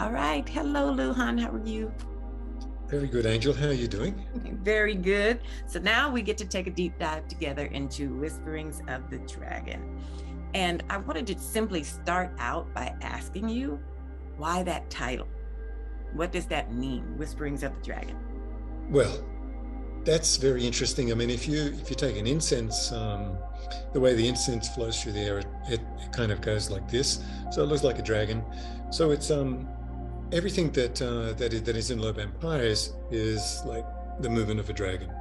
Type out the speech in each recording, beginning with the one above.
All right. Hello, Luhan. How are you? Very good, Angel. How are you doing? Very good. So now we get to take a deep dive together into Whisperings of the Dragon. And I wanted to simply start out by asking you, why that title? What does that mean, Whisperings of the Dragon? Well, that's very interesting. I mean, if you take an incense, the way the incense flows through the air, it kind of goes like this. So it looks like a dragon. So it's everything that is in Low Empires is like the movement of a dragon.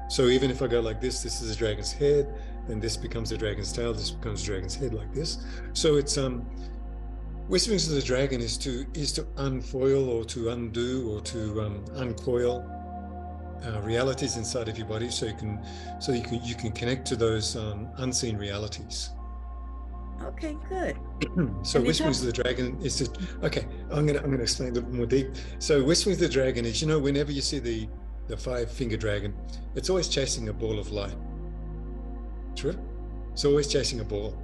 So even if I go like this is a dragon's head, then this becomes a dragon's tail, this becomes a dragon's head like this. So it's Whisperings of the Dragon is to unfoil or to undo or to uncoil realities inside of your body, so you can connect to those unseen realities. Okay, good. So Whisperings of the Dragon is just okay. I'm gonna explain a little more deep. So Whisperings of the Dragon is, whenever you see the five-finger dragon, it's always chasing a ball of light. True. It's always chasing a ball.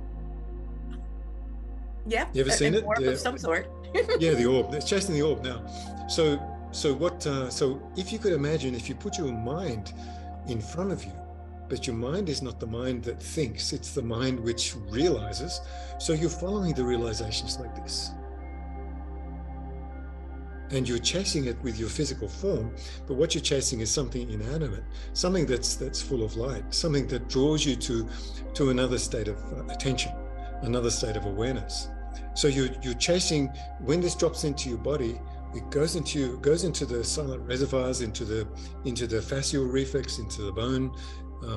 Yeah. You ever seen it? Of some sort. Yeah, the orb. It's chasing the orb now. So if you could imagine, if you put your mind in front of you, but your mind is not the mind that thinks, it's the mind which realizes. So you're following the realizations like this. And you're chasing it with your physical form, but what you're chasing is something inanimate, something that's full of light, something that draws you to another state of attention, another state of awareness. So you're chasing, when this drops into your body, it goes into the silent reservoirs, into the fascial reflex, into the bone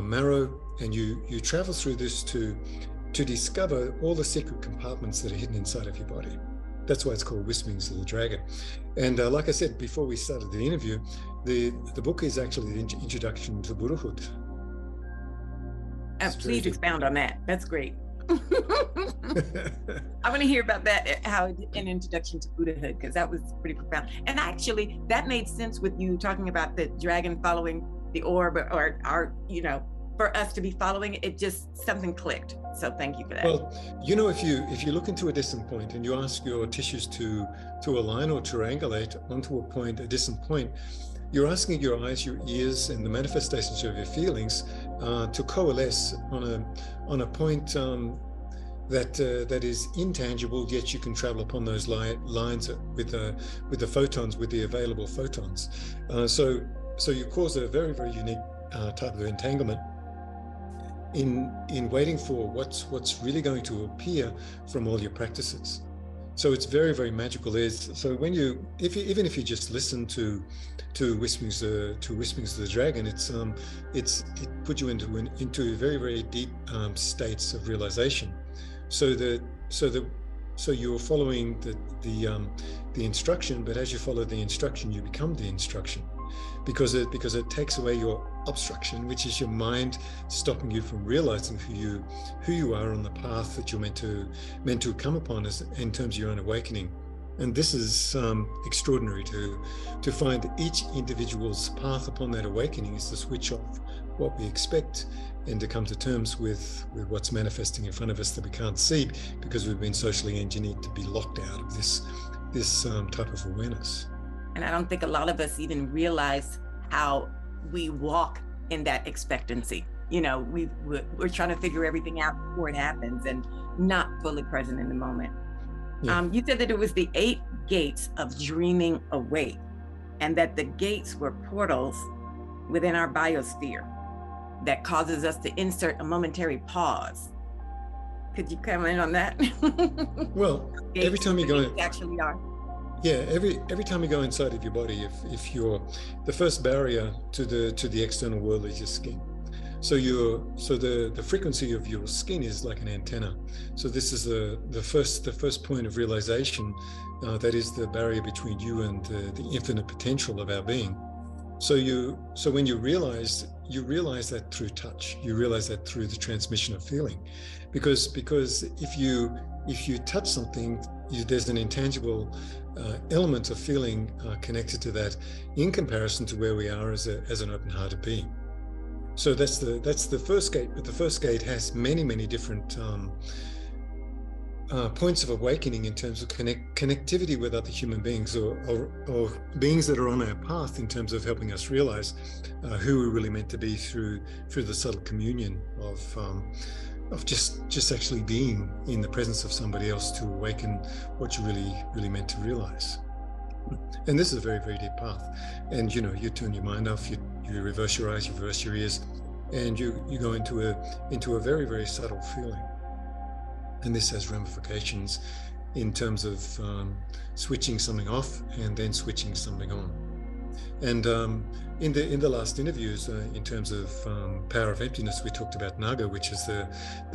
marrow, and you travel through this to discover all the secret compartments that are hidden inside of your body. That's why it's called Whisperings of the Dragon. And like I said before we started the interview, the book is actually the introduction to Buddhahood. Please expound on that. That's great. I want to hear about that, how an introduction to Buddhahood, because that was pretty profound. And actually, that made sense with you talking about the dragon following the orb, or for us to be following it, just something clicked. So thank you for that. Well, if you look into a distant point and you ask your tissues to align or triangulate onto a distant point, you're asking your eyes, your ears, and the manifestations of your feelings to coalesce on a point that is intangible, yet you can travel upon those lines with the photons, with the available photons. So you cause a very, very unique type of entanglement in waiting for what's really going to appear from all your practices. So it's very, very magical. So when even if you just listen to Whisperings of the Dragon, it puts you into very, very deep states of realization. So you're following the instruction, but as you follow the instruction, you become the instruction, because it takes away your obstruction, which is your mind stopping you from realizing who you are on the path that you're meant to come upon in terms of your own awakening. And this is extraordinary to find that each individual's path upon that awakening is to switch off what we expect and to come to terms with what's manifesting in front of us that we can't see, because we've been socially engineered to be locked out of this type of awareness. And I don't think a lot of us even realize how we walk in that expectancy. We're trying to figure everything out before it happens and not fully present in the moment. Yeah. You said that it was the 8 gates of dreaming awake, and that the gates were portals within our biosphere that causes us to insert a momentary pause. Could you comment on that? Well, every time you go, actually are. Yeah, every time you go inside of your body, if you're the first barrier to the external world is your skin. So the frequency of your skin is like an antenna. So this is the first point of realization, that is the barrier between you and the infinite potential of our being. So when you realize that through touch, you realize that through the transmission of feeling, because if you touch something, there's an intangible element of feeling connected to that, in comparison to where we are as an open-hearted being. So that's the first gate, but the first gate has many different points of awakening in terms of connectivity with other human beings or beings that are on our path in terms of helping us realize who we're really meant to be through the subtle communion of just actually being in the presence of somebody else to awaken what you really meant to realize. And this is a very, very deep path. And you turn your mind off, you reverse your eyes, you reverse your ears, and you go into a very, very subtle feeling. And this has ramifications in terms of switching something off and then switching something on. And in the last interviews, in terms of power of emptiness, we talked about Naga, which is the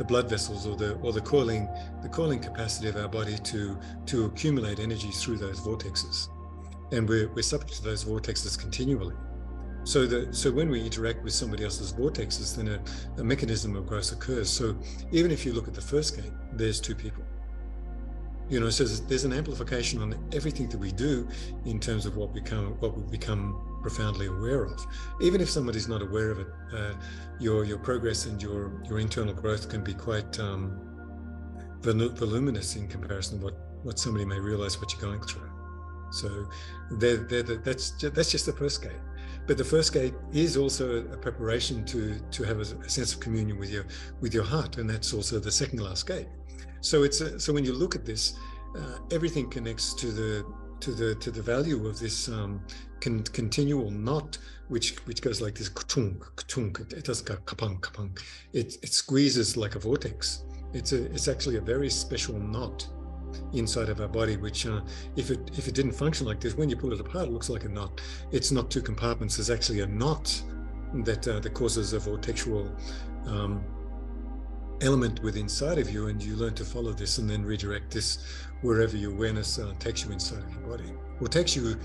blood vessels or the coiling capacity of our body to accumulate energy through those vortexes. And we're subject to those vortexes continually. So when we interact with somebody else's vortexes, then a mechanism of growth occurs. So even if you look at the first gate, there's two people. So there's an amplification on everything that we do in terms of what we become profoundly aware of. Even if somebody's not aware of it, your progress and your internal growth can be quite voluminous in comparison to what somebody may realize what you're going through. So that's just the first gate. But the first gate is also a preparation to have a sense of communion with your heart, and that's also the second last gate. So so when you look at this, everything connects to the value of this continual knot, which goes like this, ka-tunk. It doesn't go kapang kapang. It squeezes like a vortex. It's actually a very special knot inside of our body, which if it didn't function like this, when you pull it apart, it looks like a knot. It's not two compartments. There's actually a knot that causes a vortexual element within inside of you, and you learn to follow this and then redirect this wherever your awareness takes you inside of your body, or takes you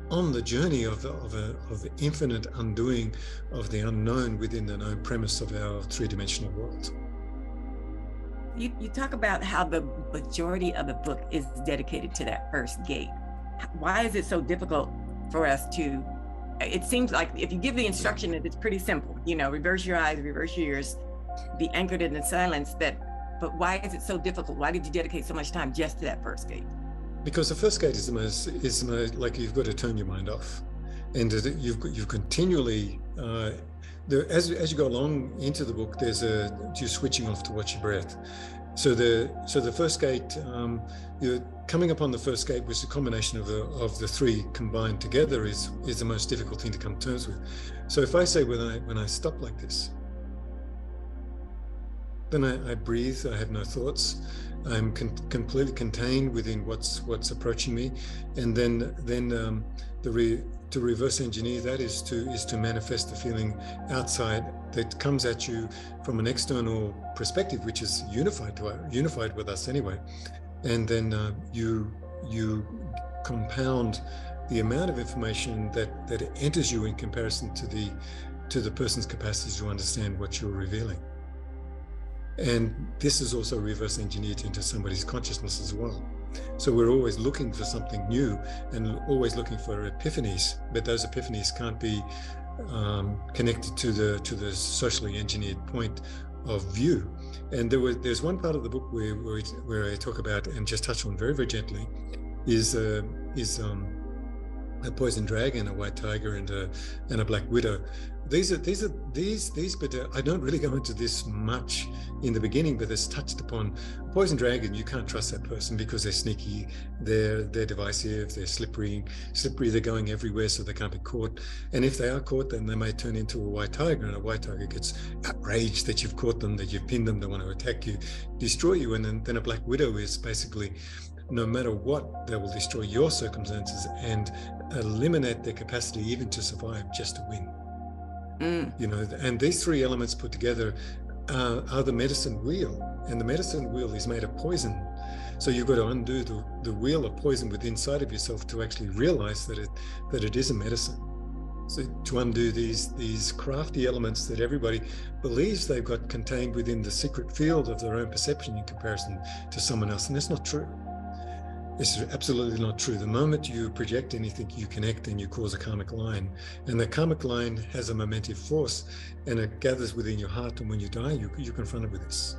on the journey of the infinite undoing of the unknown within the known premise of our three-dimensional world. You talk about how the majority of the book is dedicated to that first gate. Why is it so difficult for us to? It seems like if you give the instruction, it's pretty simple. Reverse your eyes, reverse your ears, be anchored in the silence. But why is it so difficult? Why did you dedicate so much time just to that first gate? Because the first gate is the most like you've got to turn your mind off, and you've continually. As you go along into the book, you're switching off to watch your breath. So the first gate, you're coming upon the first gate, which is a combination of the three combined together, is the most difficult thing to come to terms with. So if I say when I stop like this, then I breathe. I have no thoughts. I'm completely contained within what's approaching me, and then to reverse engineer that is to manifest the feeling outside that comes at you from an external perspective, which is unified with us anyway, and then you compound the amount of information that enters you in comparison to the person's capacity to understand what you're revealing. And this is also reverse engineered into somebody's consciousness as well. So we're always looking for something new and always looking for epiphanies, but those epiphanies can't be connected to the socially engineered point of view. And there's one part of the book where I talk about and just touch on very, very gently is a poison dragon, a white tiger, and a black widow. These, but I don't really go into this much in the beginning, but it's touched upon. Poison dragon, you can't trust that person because they're sneaky, they're divisive, they're slippery, they're going everywhere, so they can't be caught. And if they are caught, then they may turn into a white tiger, and a white tiger gets outraged that you've caught them, that you've pinned them, they want to attack you, destroy you. And then a black widow is basically, no matter what, they will destroy your circumstances and eliminate their capacity even to survive, just to win. And these three elements put together are the medicine wheel, and the medicine wheel is made of poison. So you've got to undo the wheel of poison within inside of yourself to actually realize that it is a medicine. So to undo these crafty elements that everybody believes they've got contained within the secret field of their own perception in comparison to someone else, and that's not true. It's absolutely not true. The moment you project anything, you connect and you cause a karmic line. And the karmic line has a momentive force, and it gathers within your heart. And when you die, you confront it with this.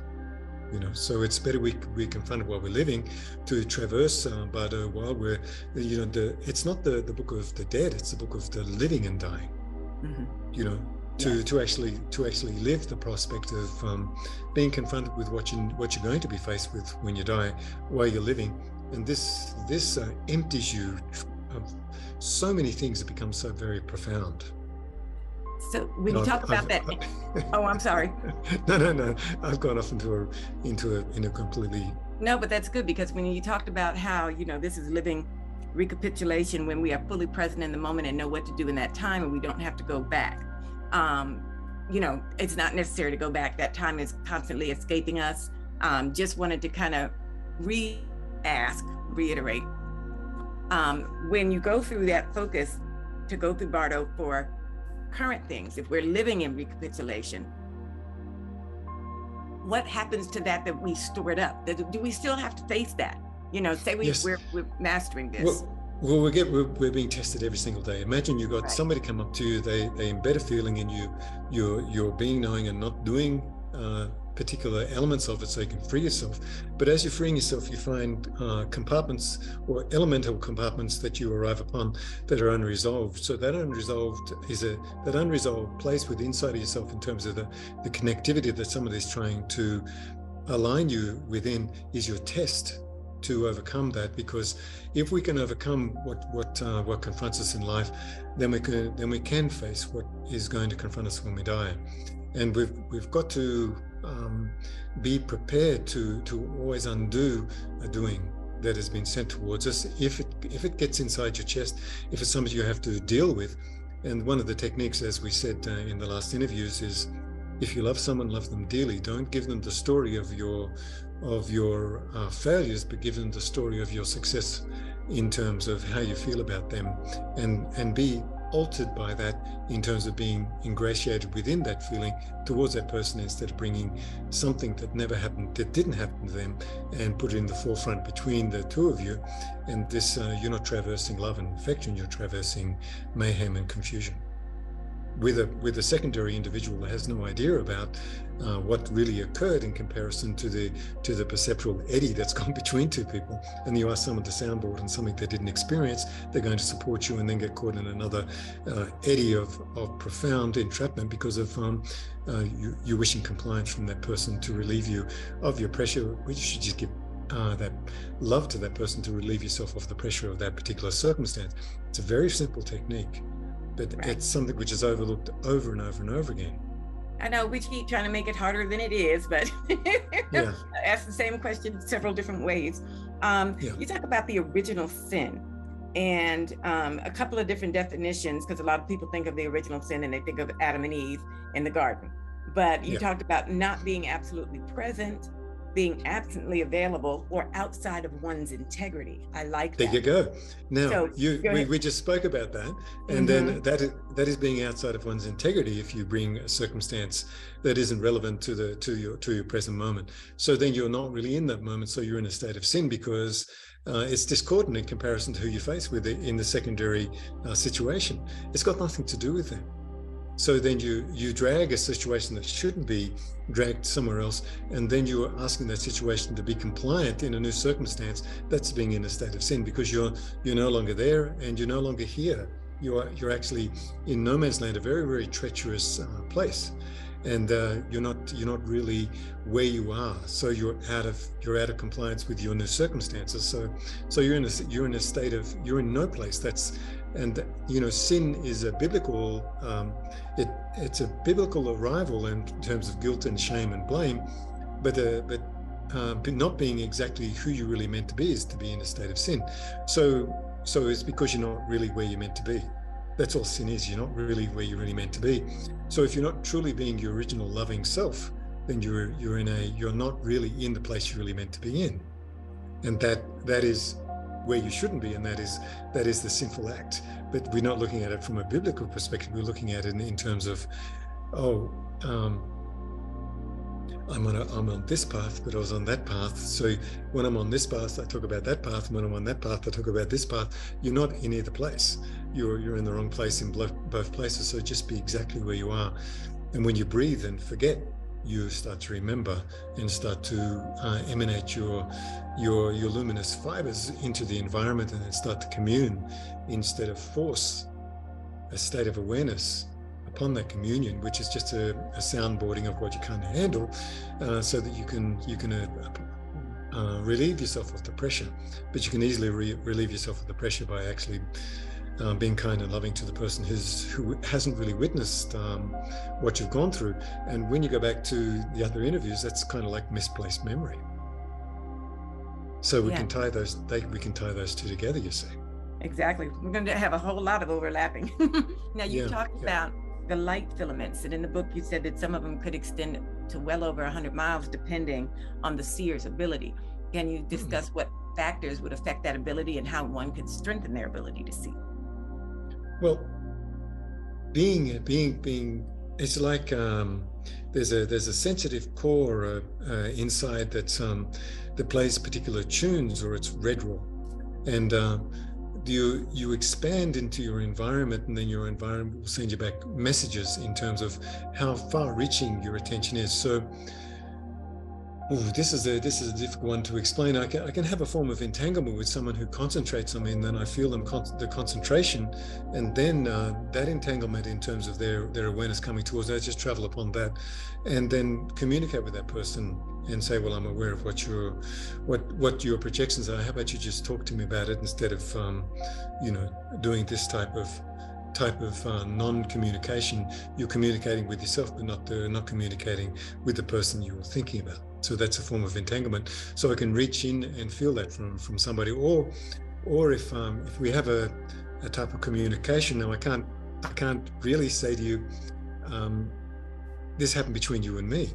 So it's better we confront it while we're living, to traverse Bardo while we're, it's not the book of the dead, it's the book of the living and dying. To actually live the prospect of being confronted with what you're going to be faced with when you die while you're living. And this empties you of so many things that become so very profound. So when you talk about that, oh, I'm sorry. No. I've gone off into a completely. No, but that's good, because when you talked about how, this is living recapitulation, when we are fully present in the moment and know what to do in that time, and we don't have to go back. It's not necessary to go back. That time is constantly escaping us. Just wanted to kind of reiterate. When you go through that focus, to go through Bardo for current things, if we're living in recapitulation, what happens to that we stored up? Do we still have to face that? Say we're mastering this. Well, we're being tested every single day. Imagine you got somebody come up to you, they embed a feeling in you, you're being knowing and not doing particular elements of it so you can free yourself. But as you're freeing yourself, you find compartments or elemental compartments that you arrive upon that are unresolved. So that unresolved place within inside of yourself, in terms of the connectivity that somebody is trying to align you within, is your test to overcome that. Because if we can overcome what confronts us in life, then we can face what is going to confront us when we die. And we've got to be prepared to always undo a doing that has been sent towards us. If it gets inside your chest, if it's something you have to deal with. And one of the techniques, as we said in the last interviews, is if you love someone, love them dearly. Don't give them the story of your failures, but give them the story of your success in terms of how you feel about them, and be altered by that in terms of being ingratiated within that feeling towards that person, instead of bringing something that didn't happen to them, and put it in the forefront between the two of you. And this, you're not traversing love and affection, you're traversing mayhem and confusion with a secondary individual that has no idea about what really occurred in comparison to the perceptual eddy that's gone between two people. And you ask someone to soundboard on something they didn't experience, they're going to support you and then get caught in another eddy of profound entrapment because of you wishing compliance from that person to relieve you of your pressure, which you should just give that love to that person to relieve yourself of the pressure of that particular circumstance. It's a very simple technique, but it's something which is overlooked over and over and over again. I know we keep trying to make it harder than it is, but I ask the same question several different ways. You talk about the original sin and a couple of different definitions, because a lot of people think of the original sin and they think of Adam and Eve in the garden. But you talked about not being absolutely present, being absently available, or outside of one's integrity. I like that. There you go. Now, we just spoke about that, and then that is being outside of one's integrity if you bring a circumstance that isn't relevant to your present moment. So then you're not really in that moment, so you're in a state of sin, because it's discordant in comparison to who you face with it in the secondary situation. It's got nothing to do with them. So then you drag a situation that shouldn't be dragged somewhere else, and then you're asking that situation to be compliant in a new circumstance. That's being in a state of sin, because you're no longer there and you're no longer here. You're actually in no man's land, a very, very treacherous place, and you're not really where you are. So you're out of compliance with your new circumstances. So you're in a state of, you're in no place. And sin is a biblical, it's a biblical arrival in terms of guilt and shame and blame, but not being exactly who you're really meant to be is to be in a state of sin. So it's because you're not really where you're meant to be. That's all sin is. You're not really where you're really meant to be. So if you're not truly being your original loving self, then you're not really in the place you're really meant to be in, and that is where you shouldn't be, and that is the sinful act. But we're not looking at it from a biblical perspective. We're looking at it in terms of, I'm on this path, but I was on that path. So when I'm on this path, I talk about that path. And when I'm on that path, I talk about this path. You're not in either place. You're in the wrong place in both places. So just be exactly where you are. And when you breathe and forget, you start to remember and start to emanate your luminous fibers into the environment, and then start to commune instead of force a state of awareness upon that communion, which is just a soundboarding of what you can't handle, so that you can relieve yourself of the pressure. But you can easily relieve yourself of the pressure by actually being kind and loving to the person who hasn't really witnessed what you've gone through. And when you go back to the other interviews, that's kind of like misplaced memory. So we can tie those. We can tie those two together. You see. Exactly. We're going to have a whole lot of overlapping. Now, you talked about the light filaments, and in the book you said that some of them could extend to well over 100 miles, depending on the seer's ability. Can you discuss what factors would affect that ability and how one could strengthen their ability to see? Well, being, it's like there's a sensitive core inside that plays particular tunes, or it's red raw, and you expand into your environment, and then your environment will send you back messages in terms of how far-reaching your attention is. So, this is a difficult one to explain. I can have a form of entanglement with someone who concentrates on me, and then I feel them the concentration, and then that entanglement in terms of their awareness coming towards, I just travel upon that, and then communicate with that person and say, well, I'm aware of what your projections are. How about you just talk to me about it instead of doing this type of non-communication. You're communicating with yourself, but not communicating with the person you're thinking about. So that's a form of entanglement. So I can reach in and feel that from somebody, or if we have a type of communication. Now I can't really say to you, this happened between you and me.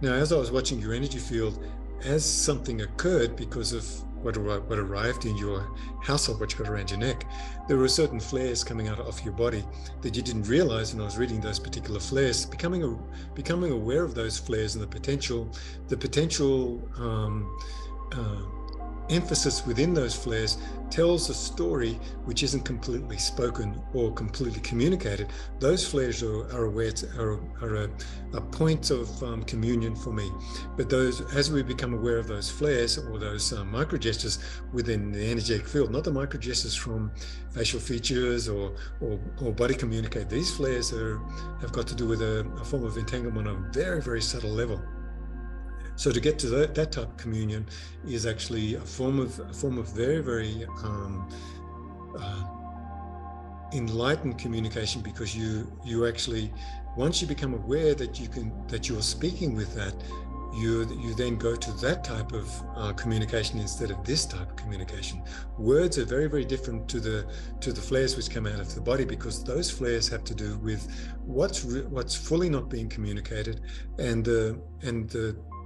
Now, as I was watching your energy field, as something occurred because of what arrived in your household, what you got around your neck, there were certain flares coming out of your body that you didn't realize. And I was reading those particular flares, becoming aware of those flares and the potential emphasis within those flares tells a story which isn't completely spoken or completely communicated. Those flares are a point of communion for me. But as we become aware of those flares or those micro gestures within the energetic field, not the micro gestures from facial features or body communicate, these flares have got to do with a form of entanglement on a very, very subtle level. So to get to that type of communion is actually a form of very, very enlightened communication, because you actually, once you become aware that you're speaking with that, you then go to that type of communication instead of this type of communication. Words are very, very different to the flares which come out of the body, because those flares have to do with what's fully not being communicated, and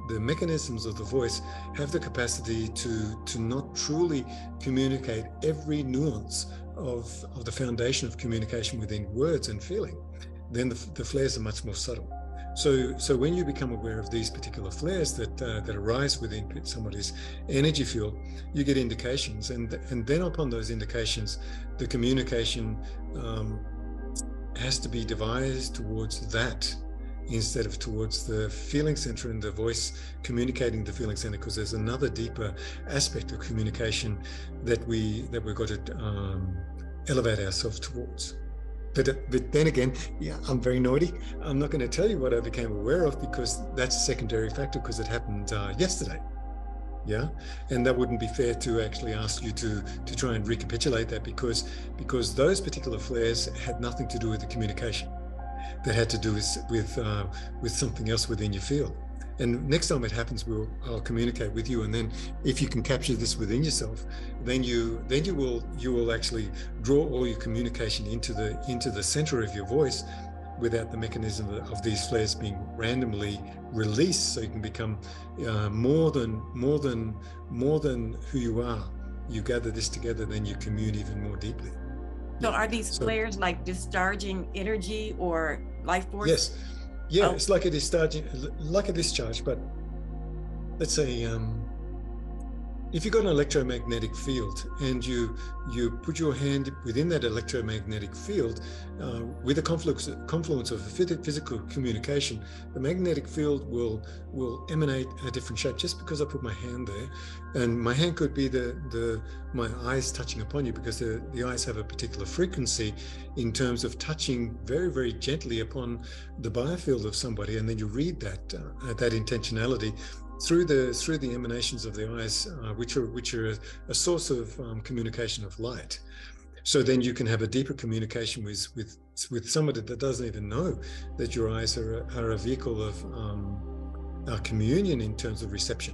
the mechanisms of the voice have the capacity to not truly communicate every nuance of the foundation of communication within words and feeling. Then the flares are much more subtle. So when you become aware of these particular flares that arise within somebody's energy field, you get indications, and then upon those indications, the communication has to be devised towards that, instead of towards the feeling center and the voice communicating the feeling center, because there's another deeper aspect of communication that we've got to elevate ourselves towards. But then again, I'm very naughty. I'm not going to tell you what I became aware of, because that's a secondary factor, because it happened yesterday. Yeah, and that wouldn't be fair to actually ask you to try and recapitulate that, because those particular flares had nothing to do with the communication. That had to do with something else within your field. And next time it happens, I'll communicate with you, and then if you can capture this within yourself, then you will actually draw all your communication into the center of your voice, without the mechanism of these flares being randomly released, so you can become more than who you are. You gather this together, then you commune even more deeply. So are these flares like discharging energy or life force? Yes. Yeah, It's like a discharge, but let's say if you've got an electromagnetic field and you put your hand within that electromagnetic field with a confluence of physical communication, the magnetic field will emanate a different shape just because I put my hand there. And my hand could be my eyes touching upon you, because the eyes have a particular frequency in terms of touching very, very gently upon the biofield of somebody, and then you read that intentionality through the emanations of the eyes, which are a source of communication of light. So then you can have a deeper communication with somebody that doesn't even know that your eyes are a vehicle of communion in terms of reception,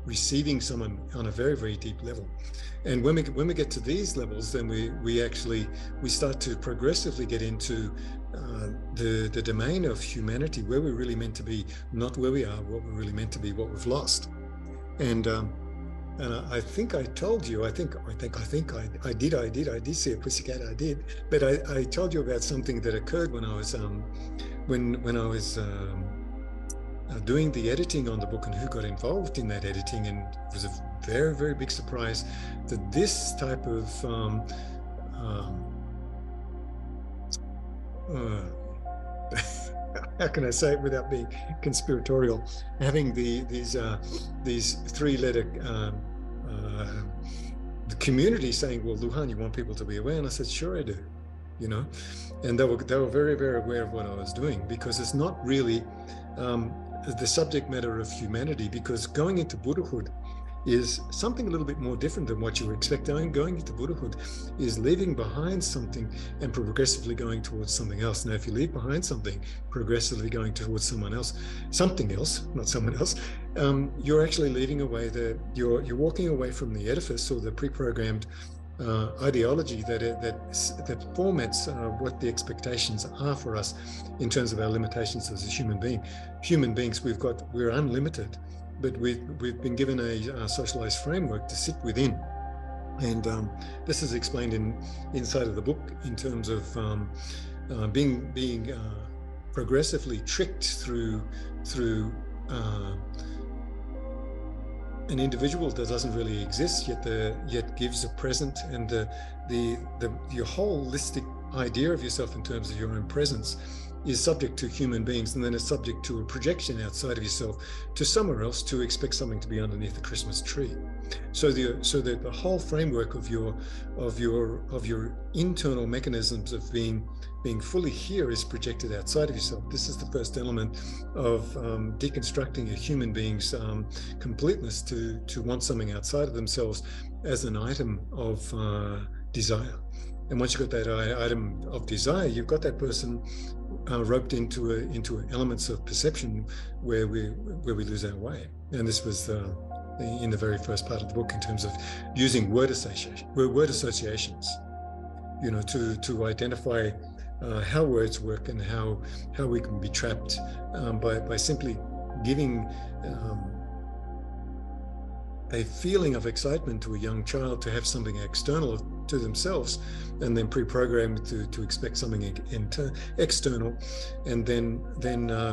receiving someone on a very, very deep level. And when we get to these levels, then we start to progressively get into the domain of humanity, where we're really meant to be, not where we are, what we're really meant to be, what we've lost. And I think I told you, I did see a pussycat, I did, but I told you about something that occurred when I was when I was doing the editing on the book, and who got involved in that editing. And it was a very, very big surprise that this type of how can I say it without being conspiratorial, having these three-letter the community saying, well, Luhan, you want people to be aware? And I said, sure I do, you know. And they were very, very aware of what I was doing, because it's not really the subject matter of humanity, because going into Buddhahood is something a little bit more different than what you were expecting. Going into Buddhahood is leaving behind something and progressively going towards something else. Now, if you leave behind something, progressively going towards something else, not someone else, you're actually leaving away you're walking away from the edifice or the pre-programmed ideology that formats what the expectations are for us in terms of our limitations as a human being. Human beings, we're unlimited, but we've been given a socialized framework to sit within. And this is explained inside of the book in terms of being progressively tricked through an individual that doesn't really exist, yet gives a present, and your holistic idea of yourself in terms of your own presence is subject to human beings, and then it's subject to a projection outside of yourself to somewhere else to expect something to be underneath the Christmas tree. So that the whole framework of your internal mechanisms of being fully here is projected outside of yourself. This is the first element of deconstructing a human being's completeness to want something outside of themselves as an item of desire. And once you've got that item of desire, you've got that person roped into elements of perception where we lose our way. And this was in the very first part of the book, in terms of using word associations, you know, to identify how words work and how we can be trapped by simply giving a feeling of excitement to a young child to have something external to themselves, and then pre-programmed to expect something external, and then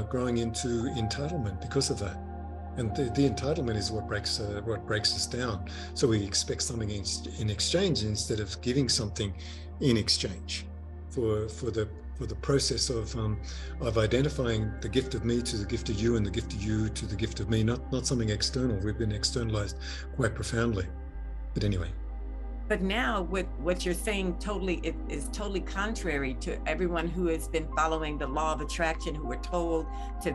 growing into entitlement because of that. And the entitlement is what breaks us down. So we expect something in exchange instead of giving something in exchange for the process of identifying the gift of me to the gift of you, and the gift of you to the gift of me, not something external. We've been externalized quite profoundly. But anyway. But now what you're saying is totally contrary to everyone who has been following the law of attraction, who were told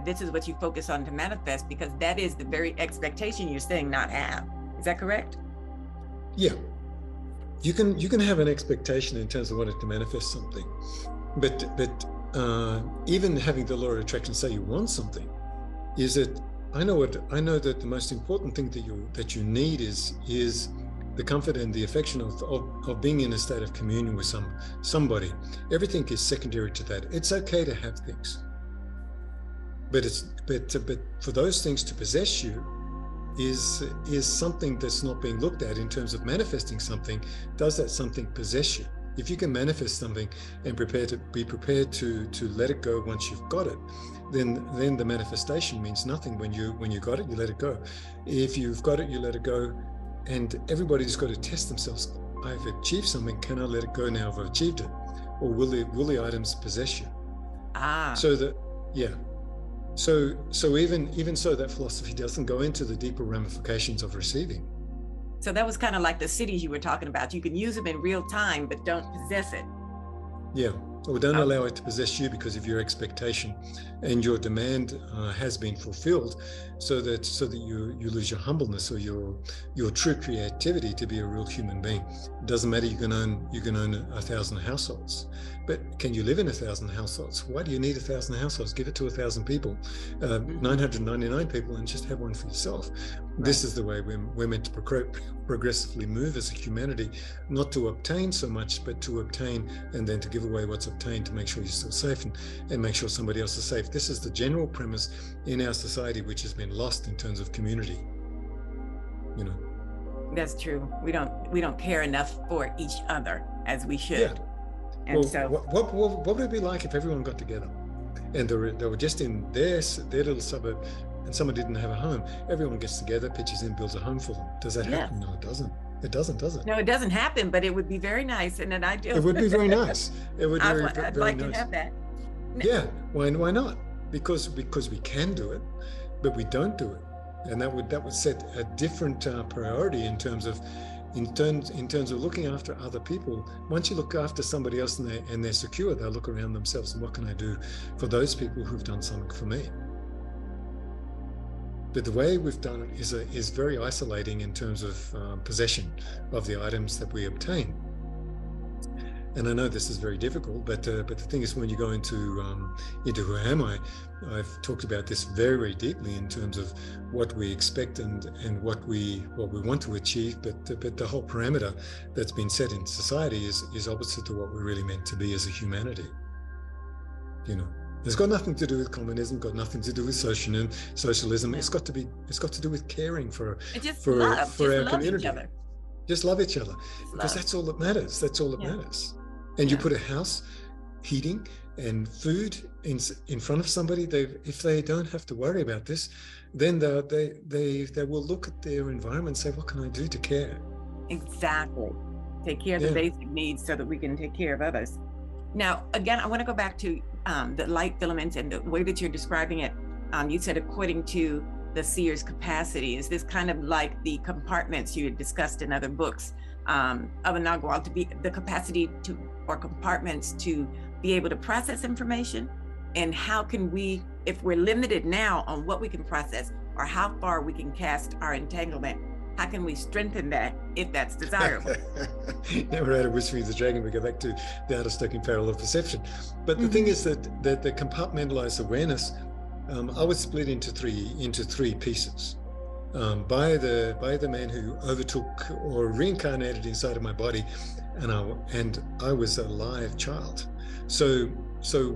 this is what you focus on to manifest, because that is the very expectation you're saying not have. Is that correct? Yeah. You can have an expectation in terms of wanting to manifest something, but even having the law of attraction say you want something, is that I know that the most important thing that you need is the comfort and the affection of being in a state of communion with somebody. Everything is secondary to that. It's okay to have things, but for those things to possess you is something that's not being looked at in terms of manifesting something. Does that something possess you? If you can manifest something and be prepared to let it go once you've got it, then the manifestation means nothing. When you got it, you let it go. If you've got it, you let it go. and everybody's got to test themselves. I've achieved something. Can I let it go now if I've achieved it? Or will the items possess you? So that, yeah. So even so, that philosophy doesn't go into the deeper ramifications of receiving. So that was kind of like the cities you were talking about. You can use them in real time, but don't possess it. Yeah. Or don't allow it to possess you because of your expectation and your demand has been fulfilled, so that you lose your humbleness or your true creativity to be a real human being. It doesn't matter, you can own 1,000 households, but can you live in 1,000 households? Why do you need 1,000 households? Give it to 1,000 people, 999 people, and just have one for yourself. Right. This is the way we're meant to progressively move as a humanity, not to obtain so much, but to obtain and then to give away what's obtained to make sure you're still safe and make sure somebody else is safe. This is the general premise in our society, which has been lost in terms of community. You know. That's true. We don't care enough for each other as we should. Yeah. And well, so what would it be like if everyone got together and they were just in their little suburb and someone didn't have a home? Everyone gets together, pitches in, builds a home for them. Does that happen? No, it doesn't. It doesn't, does it? No, it doesn't happen, but it would be very nice and an ideal. It would be very nice. It would be I'd like nice to have that. Yeah, why not? Because we can do it, but we don't do it, and that would set a different priority in terms of looking after other people. Once you look after somebody else and they're secure, they'll look around themselves and what can I do for those people who've done something for me? But the way we've done it is very isolating in terms of possession of the items that we obtain. And I know this is very difficult, but the thing is, when you go into who am I, I've talked about this very, very deeply in terms of what we expect and what we want to achieve. But the whole parameter that's been set in society is opposite to what we're really meant to be as a humanity. You know, it's got nothing to do with communism, got nothing to do with socialism. Yeah. It's got to do with caring for our community. Just love each other, because that's all that matters. That's all that matters. And you put a house, heating and food in front of somebody, if they don't have to worry about this, then they will look at their environment and say, what can I do to care? Exactly. Take care of the basic needs so that we can take care of others. Now, again, I want to go back to the light filaments and the way that you're describing it. You said according to the seer's capacity. Is this kind of like the compartments you had discussed in other books of a Nagual, to be the capacity to, or compartments to be able to process information? And how can we, if we're limited now on what we can process or how far we can cast our entanglement, how can we strengthen that if that's desirable? Never had a Whispering of the Dragon. We go back to the art of stoking parallel perception. But the thing is that the compartmentalized awareness, I would split into three pieces. By the man who overtook or reincarnated inside of my body, and I was a live child. So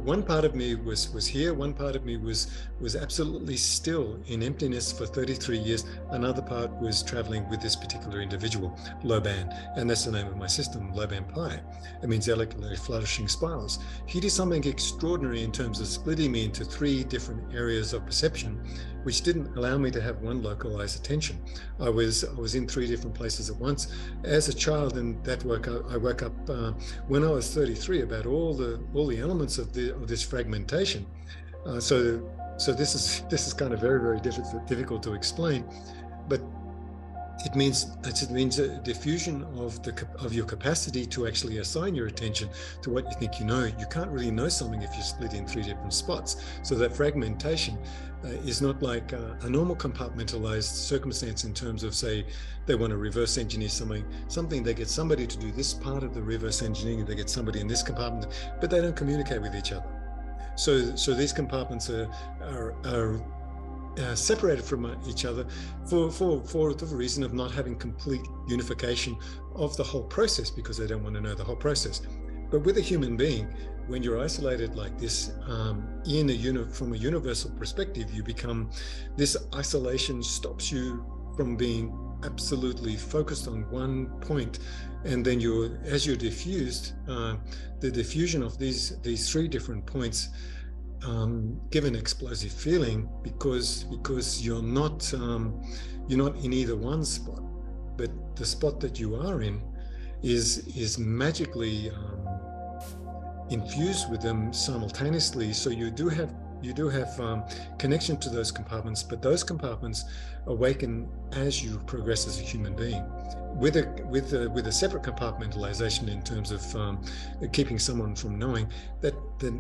one part of me was here, one part of me was absolutely still in emptiness for 33 years. Another part was traveling with this particular individual, Loban, and that's the name of my system, Loban Pi. It means elegantly flourishing spirals. He did something extraordinary in terms of splitting me into three different areas of perception, which didn't allow me to have one localized attention. I was in three different places at once. As a child, and I woke up when I was 33 about all the elements of this fragmentation. So this is kind of very, very difficult to explain, but it means a diffusion of your capacity to actually assign your attention to what you think you know. You can't really know something if you're split in three different spots. So that fragmentation is not like a normal compartmentalized circumstance in terms of, say, they want to reverse engineer something, they get somebody to do this part of the reverse engineering, they get somebody in this compartment, but they don't communicate with each other. So these compartments are separated from each other for the reason of not having complete unification of the whole process, because they don't want to know the whole process. But with a human being, when you're isolated like this, from a universal perspective, you become, this isolation stops you from being absolutely focused on one point. And then as you're diffused, the diffusion of these three different points give an explosive feeling, because you're not in either one spot, but the spot that you are in is magically infused with them simultaneously. So you do have connection to those compartments, but those compartments awaken as you progress as a human being, with a separate compartmentalization in terms of keeping someone from knowing that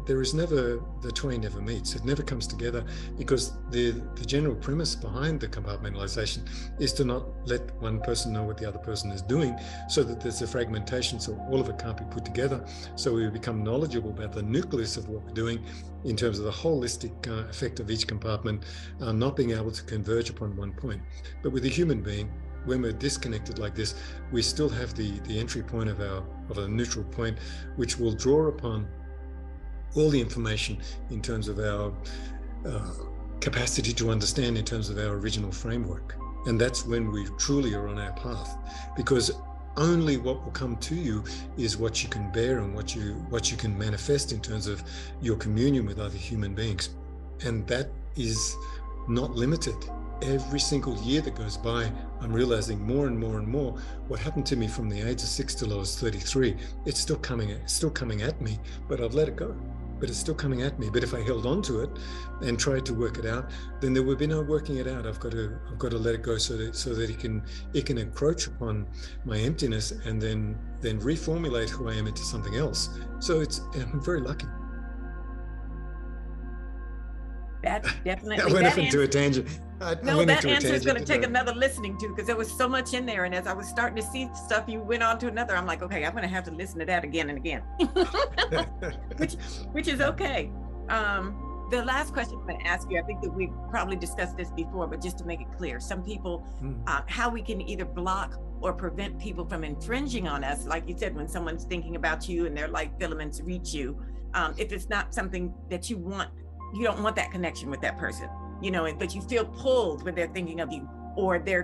there is never, the twain never meets. It never comes together, because the general premise behind the compartmentalization is to not let one person know what the other person is doing, so that there's a fragmentation, so all of it can't be put together. So we become knowledgeable about the nucleus of what we're doing in terms of the holistic effect of each compartment, not being able to converge upon one point. But with a human being, when we're disconnected like this, we still have the entry point of a neutral point, which will draw upon all the information in terms of our capacity to understand, in terms of our original framework. And that's when we truly are on our path, because only what will come to you is what you can bear and what you can manifest in terms of your communion with other human beings. And that is not limited. Every single year that goes by, I'm realizing more and more and more what happened to me from the age of 6 till I was 33. It's still coming at me, but I've let it go. But it's still coming at me. But if I held on to it and tried to work it out, then there would be no working it out. I've got to let it go so that it can encroach upon my emptiness and then reformulate who I am into something else. So I'm very lucky. That's definitely. I went off into a tangent. No, that answer is going to take another listening to, because there was so much in there. And as I was starting to see stuff, you went on to another. I'm like, okay, I'm going to have to listen to that again and again, which is okay. The last question I'm going to ask you, I think that we've probably discussed this before, but just to make it clear, some people, how we can either block or prevent people from infringing on us. Like you said, when someone's thinking about you and their light filaments reach you, if it's not something that you want, you don't want that connection with that person, but you feel pulled when they're thinking of you, or they're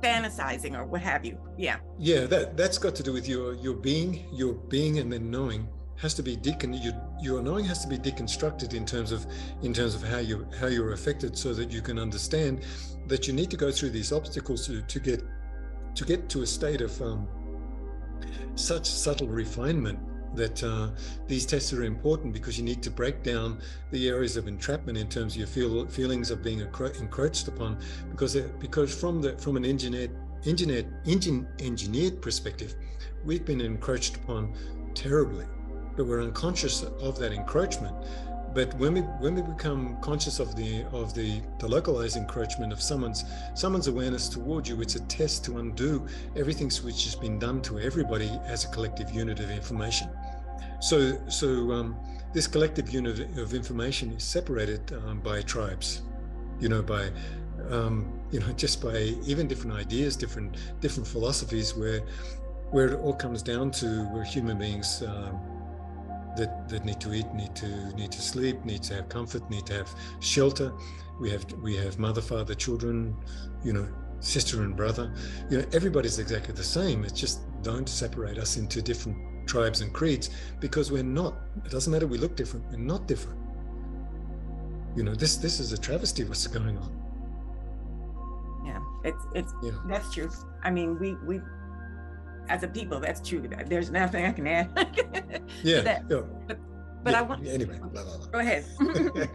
fantasizing or what have you. Yeah, that's got to do with your being and then knowing has to be your knowing has to be deconstructed in terms of how you're affected, so that you can understand that you need to go through these obstacles to get to a state of such subtle refinement that these tests are important, because you need to break down the areas of entrapment in terms of your feelings of being encroached upon, because from an engineered perspective, we've been encroached upon terribly, but we're unconscious of that encroachment. But when we become conscious of the localized encroachment of someone's awareness toward you, it's a test to undo everything which has been done to everybody as a collective unit of information. So this collective unit of information is separated by tribes, just by even different ideas, different philosophies, where it all comes down to we're human beings. That need to eat, need to sleep, need to have comfort, need to have shelter. We have mother, father, children, sister and brother. Everybody's exactly the same. It's just don't separate us into different tribes and creeds, because we're not. It doesn't matter we look different, we're not different. This is a travesty what's going on. Yeah, it's that's true. I mean, we as a people, that's true. There's nothing I can add to that. But I want. Anyway, blah, blah, blah. Go ahead.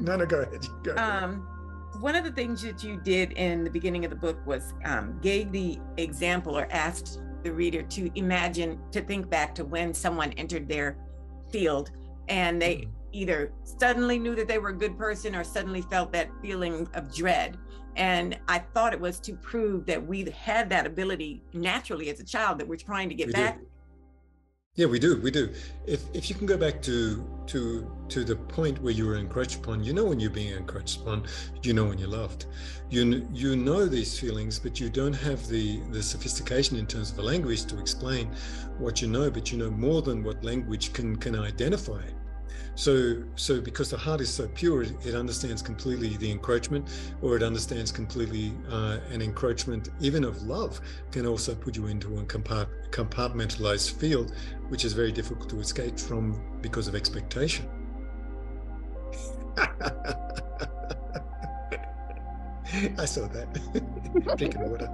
No, go ahead. Go ahead. One of the things that you did in the beginning of the book was gave the example, or asked the reader to imagine, to think back to when someone entered their field and they either suddenly knew that they were a good person or suddenly felt that feeling of dread. And I thought it was to prove that we had that ability naturally as a child that we're trying to get back. Yeah, we do. If you can go back to the point where you were encroached upon, when you're being encroached upon, when you're loved. You know these feelings, but you don't have the sophistication in terms of a language to explain what you know, but you know more than what language can identify. So because the heart is so pure, it understands completely the encroachment, or it understands completely an encroachment even of love can also put you into a compartmentalized field, which is very difficult to escape from because of expectation. I saw that. Drinking water.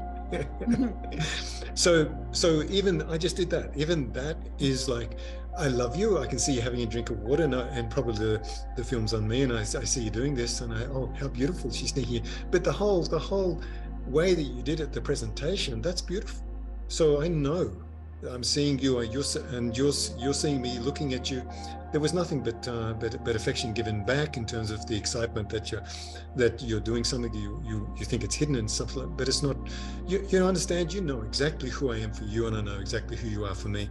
So even I just did that. Even that is like, I love you. I can see you having a drink of water, and probably the film's on me, and I see you doing this, and oh, how beautiful she's sneaking in. But the whole way that you did it, the presentation, that's beautiful. So I know I'm seeing you, and you're seeing me, looking at you. There was nothing but affection given back in terms of the excitement that you're doing something you think it's hidden and stuff like that, but it's not. You understand. You know exactly who I am for you, and I know exactly who you are for me.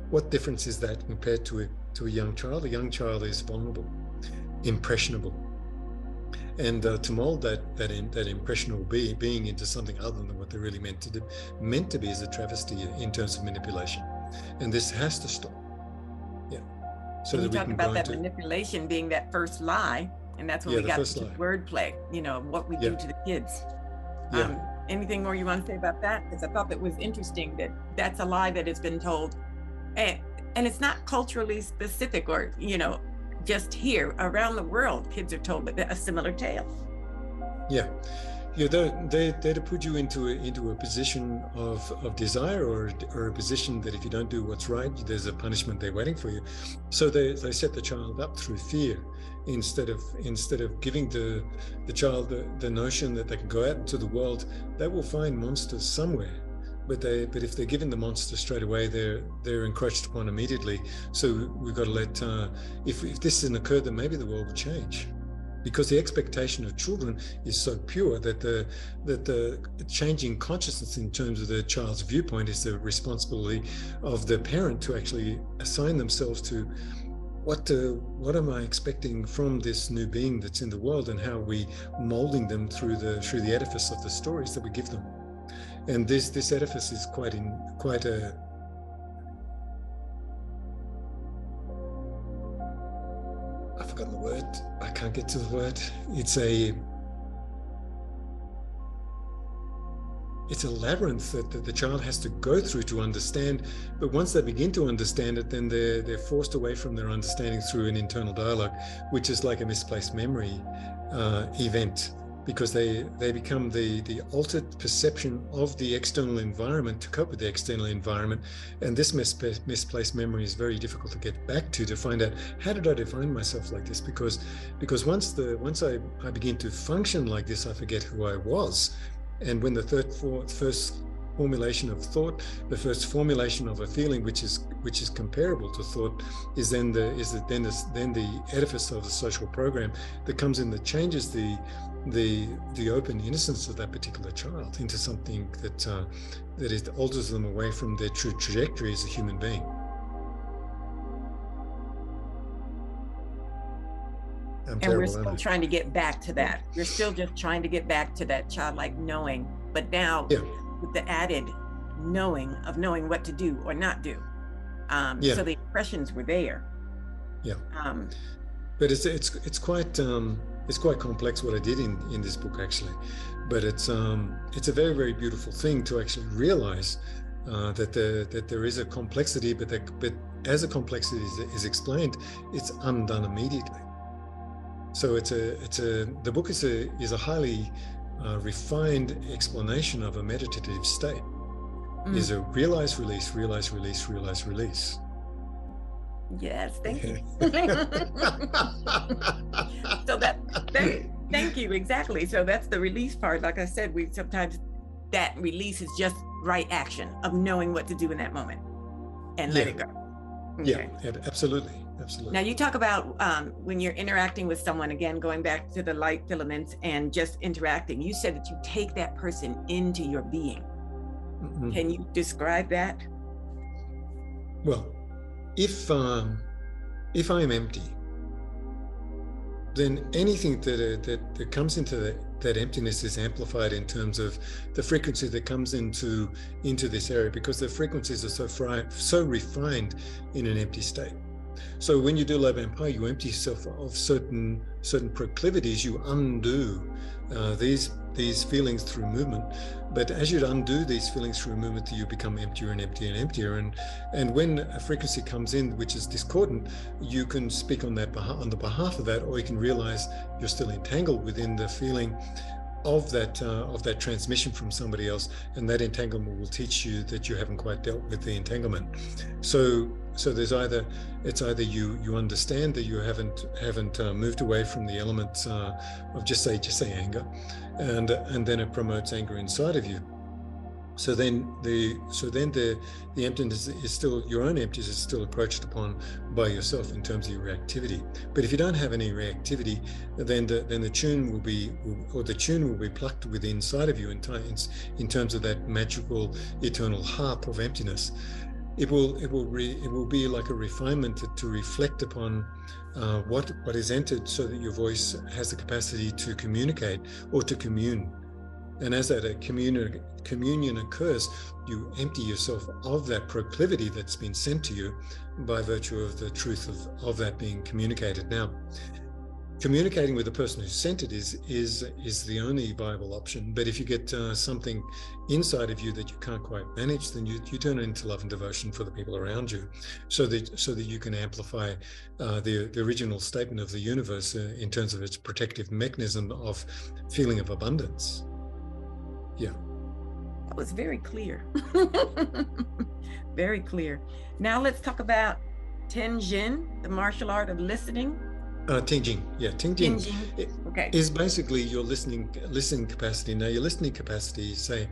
What difference is that compared to a young child? A young child is vulnerable, impressionable, and to mold that impressionable being into something other than what they're really meant to be is a travesty in terms of manipulation, and this has to stop. Yeah. So and you talk about that manipulation being that first lie, and that's when we got to wordplay. You know what we do to the kids. Yeah. Anything more you want to say about that? Because I thought that was interesting that that's a lie that has been told. And it's not culturally specific, or, just here. Around the world, kids are told a similar tale. Yeah. They're to put you into a position of desire, or a position that if you don't do what's right, there's a punishment there waiting for you. So they set the child up through fear, instead of giving the child the notion that they can go out into the world. They will find monsters somewhere. But if they're given the monster straight away, they're encroached upon immediately. So we've got to let, if this hasn't occurred, then maybe the world will change, because the expectation of children is so pure that the changing consciousness in terms of the child's viewpoint is the responsibility of the parent to actually assign themselves to what am I expecting from this new being that's in the world, and how are we molding them through the edifice of the stories that we give them. And this edifice is quite a I've forgotten the word. I can't get to the word. It's a labyrinth that the child has to go through to understand. But once they begin to understand it, then they're forced away from their understanding through an internal dialogue, which is like a misplaced memory event. Because they become the altered perception of the external environment to cope with the external environment. And this misplaced memory is very difficult to get back to find out, how did I define myself like this? Because once I begin to function like this, I forget who I was. And when the first formulation of thought, the first formulation of a feeling, which is comparable to thought, is then the edifice of the social program that comes in, that changes the open innocence of that particular child into something that alters them away from their true trajectory as a human being. And we're still trying to get back to that. We're still just trying to get back to that childlike knowing, but now with the added knowing what to do or not do. So the impressions were there. Yeah. But it's quite complex what I did in this book, actually. But it's a very, very beautiful thing to actually realize that there is a complexity, but as a complexity is explained, it's undone immediately. So the book is a highly refined explanation of a meditative state. Is a realize, release, realize, release, realize, release. Yes, thank you. So thank you, exactly. So that's the release part. Like I said, sometimes that release is just right action of knowing what to do in that moment and let it go. Okay. Yeah, absolutely. Now you talk about when you're interacting with someone, again, going back to the light filaments and just interacting, you said that you take that person into your being. Mm-hmm. Can you describe that? Well, if I'm empty, then anything that comes into that emptiness is amplified in terms of the frequency that comes into this area, because the frequencies are so refined in an empty state. So when you do La Vampire, you empty yourself of certain proclivities. You undo these feelings through movement. But as you undo these feelings through movement, you become emptier and emptier and emptier. And when a frequency comes in which is discordant, you can speak on the behalf of that, or you can realize you're still entangled within the feeling of that transmission from somebody else, and that entanglement will teach you that you haven't quite dealt with the entanglement. So there's it's either you understand that you haven't moved away from the elements of just say anger, and then it promotes anger inside of you. So then the emptiness is still, your own emptiness is still approached upon by yourself in terms of your reactivity. But if you don't have any reactivity, then the tune will be plucked within inside of you in terms of that magical eternal harp of emptiness. It will be like a refinement to reflect upon what is entered, so that your voice has the capacity to communicate or to commune. And as that communion occurs, you empty yourself of that proclivity that's been sent to you by virtue of the truth of that being communicated. Now, communicating with the person who sent it is the only viable option. But if you get something inside of you that you can't quite manage, then you turn it into love and devotion for the people around you, so that you can amplify the original statement of the universe in terms of its protective mechanism of feeling of abundance. Yeah. That was very clear. Very clear. Now let's talk about Tingjin, the martial art of listening. Tingjin, yeah, Tingjin okay. is basically your listening capacity. Now, your listening capacity, say,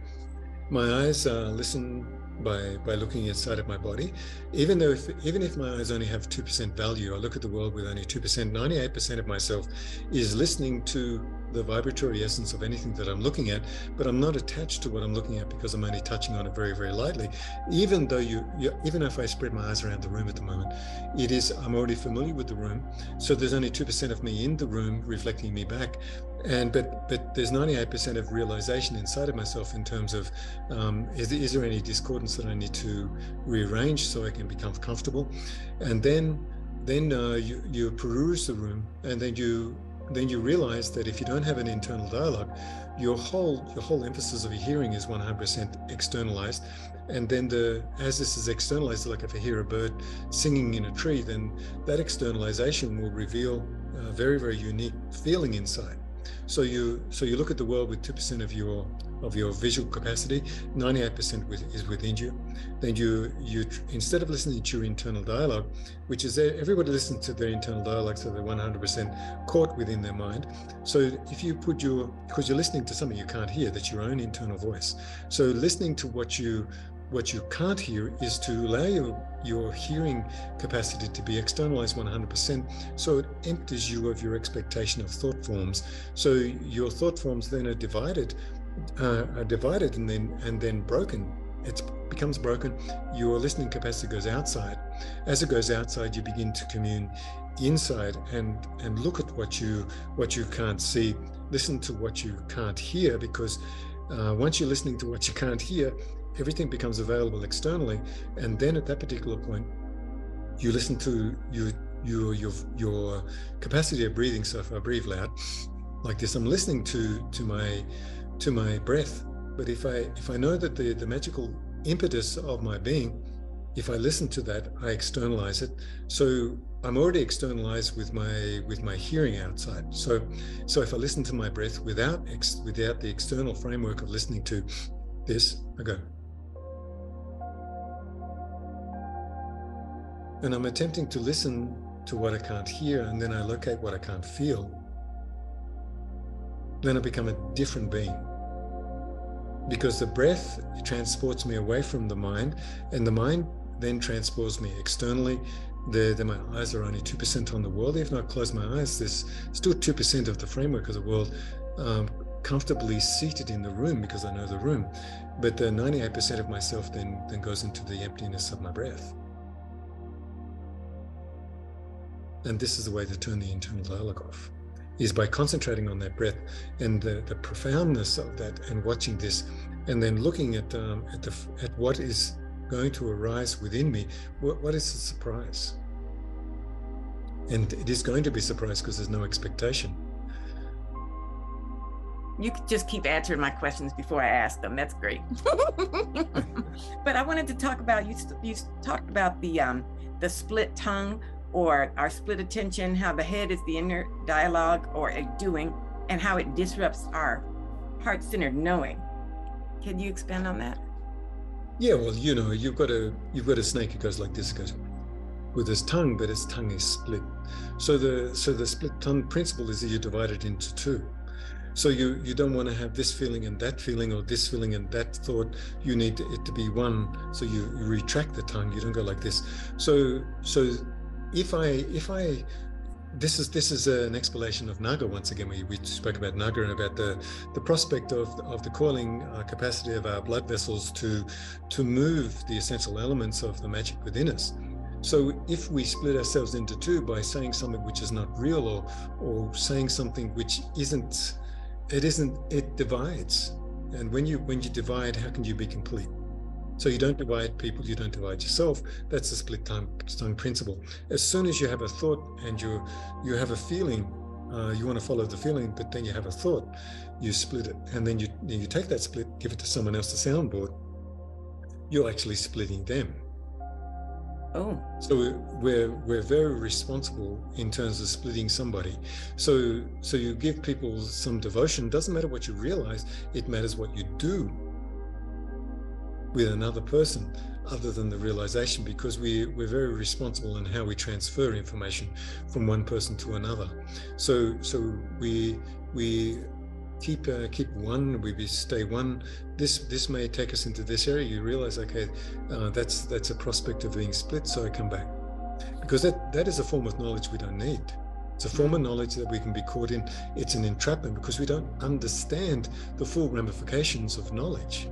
my eyes listen by looking inside of my body. Even if my eyes only have 2% value, I look at the world with only 2%. 98% of myself is listening to the vibratory essence of anything that I'm looking at, but I'm not attached to what I'm looking at because I'm only touching on it very, very lightly. Even though even if I spread my eyes around the room at the moment, I'm already familiar with the room. So there's only 2% of me in the room reflecting me back. But there's 98% of realization inside of myself in terms of is there any discordance that I need to rearrange so I can become comfortable, and then you peruse the room, and then you realize that if you don't have an internal dialogue, your whole emphasis of your hearing is 100% externalized. And then as this is externalized, like if I hear a bird singing in a tree, then that externalization will reveal a very, very unique feeling inside. So you look at the world with 2% of your visual capacity, 98% is within you. Then you instead of listening to your internal dialogue, which is everybody listens to their internal dialogue, so they're 100% caught within their mind. So if you because you're listening to something you can't hear, that's your own internal voice. So listening to what you can't hear is to allow your hearing capacity to be externalized 100%, so it empties you of your expectation of thought forms. So your thought forms then are divided and then broken. It becomes broken. Your listening capacity goes outside. As it goes outside, you begin to commune inside and look at what you can't see. Listen to what you can't hear, because once you're listening to what you can't hear, everything becomes available externally. And then at that particular point, you listen to your capacity of breathing. So if I breathe loud like this, I'm listening to my breath. But if I know that the magical impetus of my being, if I listen to that, I externalize it. So I'm already externalized with my hearing outside. So if I listen to my breath without the external framework of listening to this, I go. And I'm attempting to listen to what I can't hear, and then I locate what I can't feel. Then I become a different being. Because the breath transports me away from the mind, and the mind then transports me externally. Then my eyes are only 2% on the world. If I close my eyes, there's still 2% of the framework of the world comfortably seated in the room, because I know the room. But the 98% of myself then goes into the emptiness of my breath. And this is the way to turn the internal dialogue off, is by concentrating on that breath and the profoundness of that, and watching this, and then looking at what is going to arise within me. What is the surprise? And it is going to be surprise because there's no expectation. You could just keep answering my questions before I ask them. That's great. But I wanted to talk about, you talked about the split tongue, or our split attention, how the head is the inner dialogue or a doing, and how it disrupts our heart-centered knowing. Can you expand on that? Yeah, well, you've got a snake. It goes like this. It goes with its tongue, but its tongue is split. So the split tongue principle is that you divide it into two. So you don't want to have this feeling and that feeling, or this feeling and that thought. You need it to be one. So you retract the tongue. You don't go like this. So if I this is an explanation of Naga once again. We spoke about Naga and about the prospect of the coiling capacity of our blood vessels to move the essential elements of the magic within us. So if we split ourselves into two by saying something which is not real, or saying something which it divides. And when you divide, how can you be complete? So you don't divide people, you don't divide yourself. That's the split tongue principle. As soon as you have a thought and you have a feeling, you want to follow the feeling, but then you have a thought, you split it. And then you take that split, give it to someone else to soundboard. You're actually splitting them. Oh. So we're very responsible in terms of splitting somebody. So you give people some devotion. Doesn't matter what you realize, it matters what you do with another person other than the realization, because we're very responsible in how we transfer information from one person to another. So we keep one, we stay one. This may take us into this area. You realize, okay, that's a prospect of being split, so I come back. Because that is a form of knowledge we don't need. It's a form of knowledge that we can be caught in. It's an entrapment because we don't understand the full ramifications of knowledge.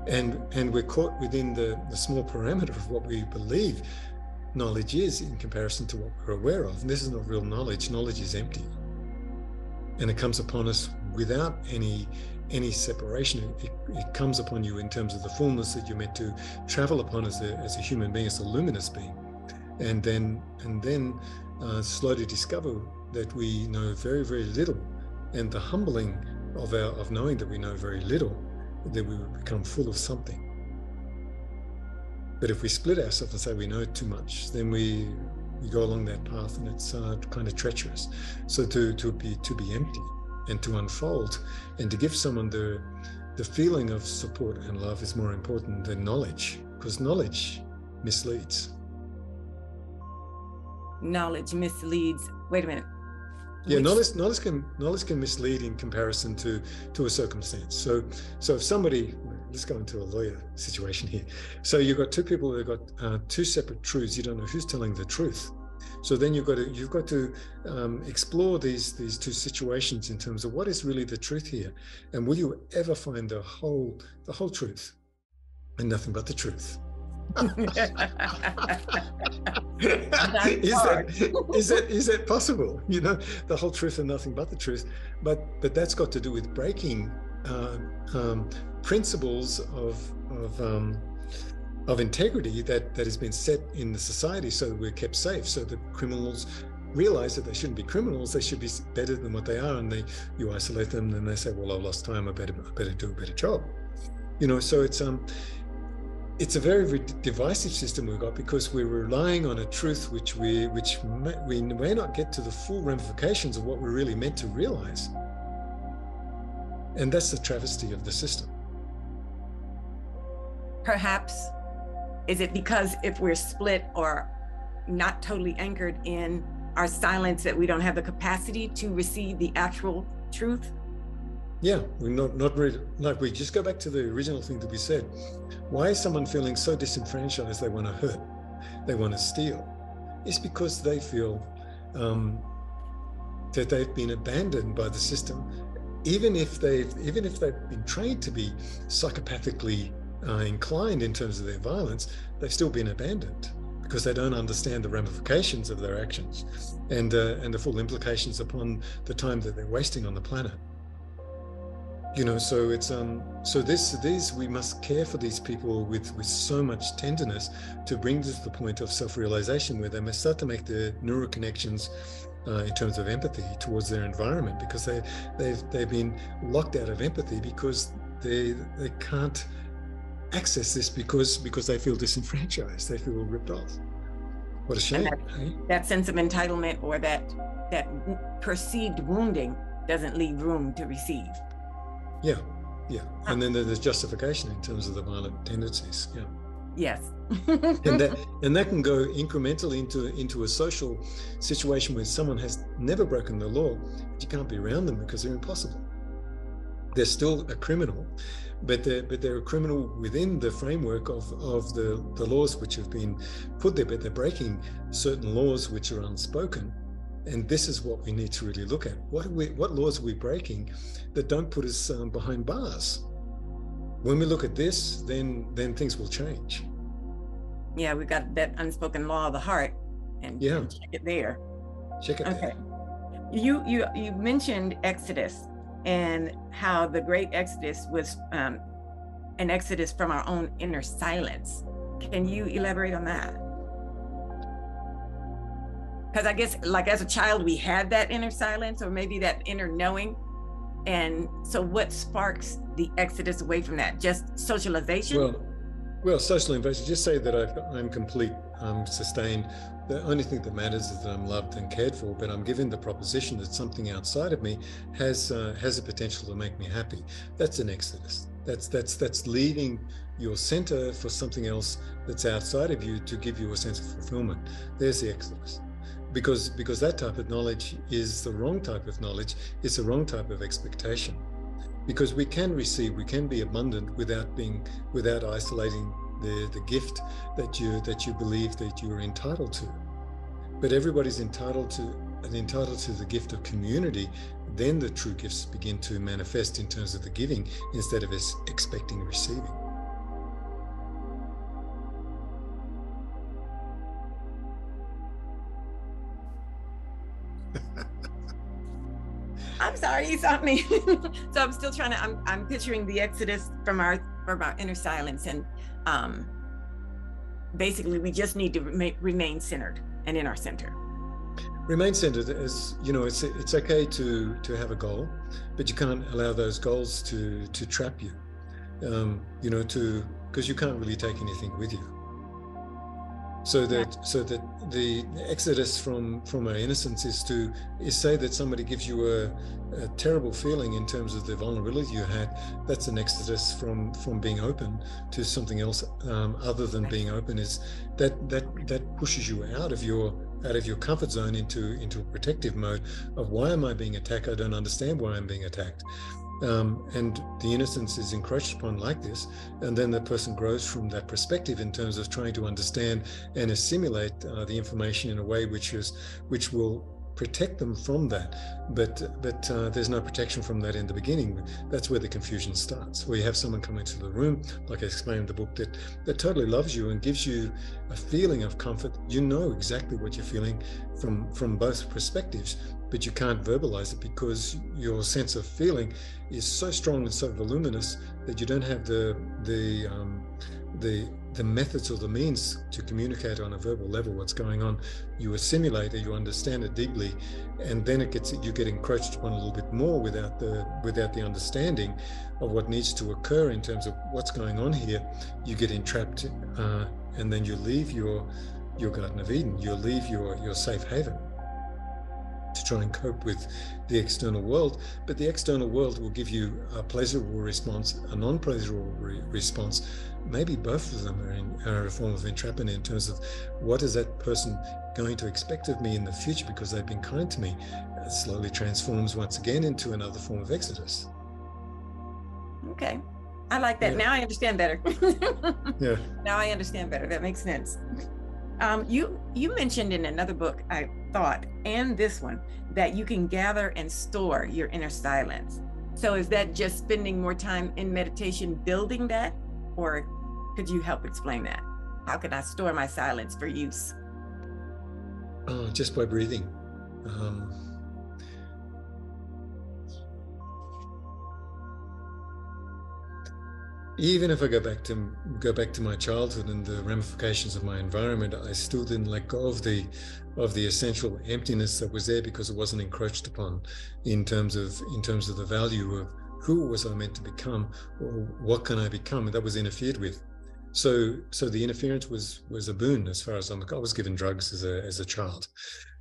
And we're caught within the small parameter of what we believe knowledge is in comparison to what we're aware of. And this is not real knowledge. Knowledge is empty. And it comes upon us without any separation. It comes upon you in terms of the fullness that you're meant to travel upon as a human being, as a luminous being. And then slowly discover that we know very, very little. And the humbling of knowing that we know very little, then we will become full of something. But if we split ourselves and say we know too much, then we go along that path, and it's kind of treacherous. So to be empty and to unfold and to give someone the feeling of support and love is more important than knowledge, because knowledge misleads. Knowledge misleads. Wait a minute. Yeah, knowledge can mislead in comparison to a circumstance. So if somebody, let's go into a lawyer situation here. So you've got two people who've got two separate truths. You don't know who's telling the truth. So then you've got to explore these two situations in terms of what is really the truth here, and will you ever find the whole truth and nothing but the truth? Is that possible? The whole truth and nothing but the truth. But that's got to do with breaking principles of integrity that has been set in the society, so that we're kept safe, so that criminals realize that they shouldn't be criminals, they should be better than what they are, and you isolate them, and they say, well, I've lost time, I better do a better job. So it's a very, very divisive system we've got, because we're relying on a truth which we may not get to the full ramifications of what we're really meant to realize. And that's the travesty of the system. Perhaps, is it because if we're split or not totally anchored in our silence that we don't have the capacity to receive the actual truth? Yeah, we're not really, like, we just go back to the original thing that we said. Why is someone feeling so disenfranchised they want to hurt, they want to steal? It's because they feel that they've been abandoned by the system. Even if they've been trained to be psychopathically inclined in terms of their violence, they've still been abandoned because they don't understand the ramifications of their actions and the full implications upon the time that they're wasting on the planet. So it's these we must care for these people with so much tenderness to bring them to the point of self-realization, where they must start to make the neural connections in terms of empathy towards their environment, because they've been locked out of empathy because they can't access this because they feel disenfranchised, they feel ripped off. What a shame. That sense of entitlement, or that perceived wounding, doesn't leave room to receive. Yeah, yeah. And then there's justification in terms of the violent tendencies. Yeah. Yes. and that can go incrementally into a social situation where someone has never broken the law, but you can't be around them because they're impossible. They're still a criminal, but they're a criminal within the framework of the laws which have been put there, but they're breaking certain laws which are unspoken. And this is what we need to really look at. What laws are we breaking that don't put us behind bars? When we look at this, then things will change. Yeah, we've got that unspoken law of the heart, and check it there. Check it. Okay. There. You mentioned Exodus and how the great Exodus was an exodus from our own inner silence. Can you elaborate on that? Because I guess, like, as a child, we had that inner silence, or maybe that inner knowing. And so what sparks the exodus away from that? Just socialization? Well, social invasion, just say that I'm complete, I'm sustained. The only thing that matters is that I'm loved and cared for, but I'm given the proposition that something outside of me has a potential to make me happy. That's an exodus. That's leaving your center for something else that's outside of you to give you a sense of fulfillment. There's the exodus. Because that type of knowledge is the wrong type of knowledge. It's the wrong type of expectation. Because we can receive, we can be abundant without isolating the gift that you believe that you are entitled to. But everybody's entitled to the gift of community. Then the true gifts begin to manifest in terms of the giving instead of us expecting receiving. I'm sorry, you stopped me. So I'm still trying to, I'm picturing the exodus from our inner silence. And basically we just need to remain centered and in our center. Remain centered. As you know, it's okay to have a goal, but you can't allow those goals to trap you, because you can't really take anything with you. So that the exodus from our innocence is say that somebody gives you a terrible feeling in terms of the vulnerability you had. That's an exodus from being open to something else other than being open. Is that pushes you out of your comfort zone into a protective mode of, why am I being attacked? I don't understand why I'm being attacked. And the innocence is encroached upon like this, and then the person grows from that perspective in terms of trying to understand and assimilate the information in a way which will protect them from that. But there's no protection from that in the beginning. That's where the confusion starts, where you have someone come into the room, like I explained in the book, that totally loves you and gives you a feeling of comfort. You know exactly what you're feeling from both perspectives, but you can't verbalize it because your sense of feeling is so strong and so voluminous that you don't have the methods or the means to communicate on a verbal level what's going on. You assimilate it, you understand it deeply, and then you get encroached upon a little bit more without the understanding of what needs to occur in terms of what's going on here. You get entrapped, and then you leave your Garden of Eden. You leave your safe haven to try and cope with the external world. But the external world will give you a pleasurable response, a non-pleasurable response. Maybe both of them are a form of entrapment in terms of, what is that person going to expect of me in the future because they've been kind to me? It slowly transforms once again into another form of exodus. Okay, I like that. Yeah. Now I understand better. Yeah. Now I understand better. That makes sense. You mentioned in another book, I thought, and this one, that you can gather and store your inner silence. So is that just spending more time in meditation building that? Or could you help explain that? How can I store my silence for use? Just by breathing. Even if I go back to my childhood and the ramifications of my environment, I still didn't let go of the essential emptiness that was there because it wasn't encroached upon in terms of the value of who was I meant to become, or what can I become, and that was interfered with. So the interference was a boon as far as I was given drugs as a child,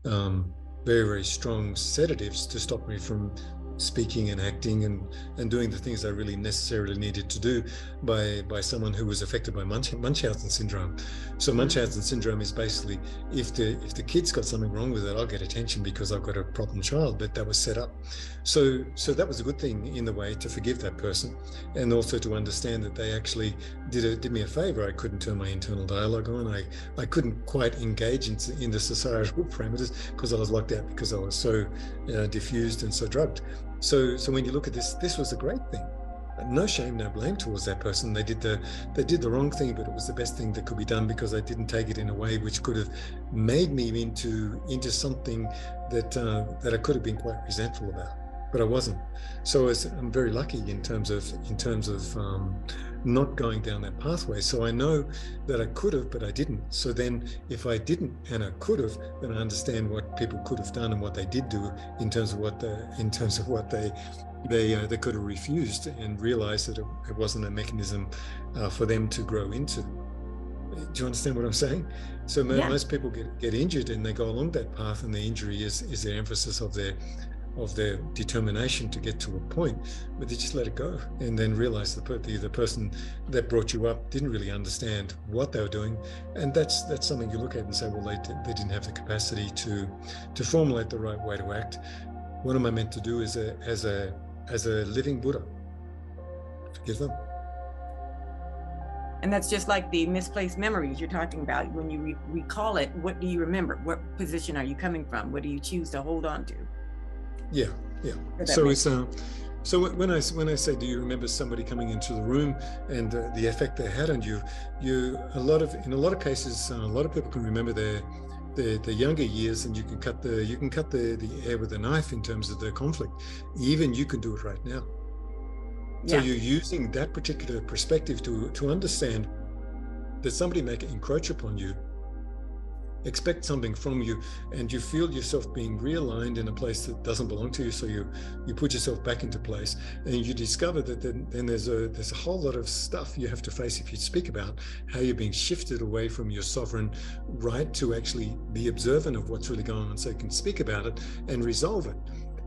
very, very strong sedatives to stop me from speaking and acting and doing the things I really necessarily needed to do by someone who was affected by Munchausen syndrome. So Munchausen syndrome is basically if the kid's got something wrong with it, I'll get attention because I've got a problem child, but that was set up. So that was a good thing in the way to forgive that person, and also to understand that they actually did me a favor. I couldn't turn my internal dialogue on. I couldn't quite engage in the societal parameters because I was locked out because I was so diffused and so drugged. So when you look at this was a great thing. No shame, no blame towards that person. They did the wrong thing, but it was the best thing that could be done because I didn't take it in a way which could have made me into something that I could have been quite resentful about. But I wasn't. So I'm very lucky in terms of not going down that pathway. So I know that I could have, but I didn't. So then if I didn't and I could have, then I understand what people could have done and what they did do in terms of what they could have refused, and realized that it wasn't a mechanism for them to grow into. Do you understand what I'm saying? So most people get injured and they go along that path, and the injury is their emphasis of their determination to get to a point, but they just let it go and then realize the person that brought you up didn't really understand what they were doing. And that's something you look at and say, well, they didn't have the capacity to formulate the right way to act. What am I meant to do as a living Buddha? Forgive them. And that's just like the misplaced memories you're talking about. When you recall it, what do you remember? What position are you coming from? What do you choose to hold on to? Yeah. So it's so when I say, do you remember somebody coming into the room and the effect they had on you? In a lot of cases, a lot of people can remember the younger years, and you can cut the air with a knife in terms of the conflict. Even you can do it right now. So you're using that particular perspective to understand that somebody may encroach upon you, expect something from you, and you feel yourself being realigned in a place that doesn't belong to you. So you put yourself back into place, and you discover that then there's a whole lot of stuff you have to face if you speak about how you're being shifted away from your sovereign right to actually be observant of what's really going on, so you can speak about it and resolve it.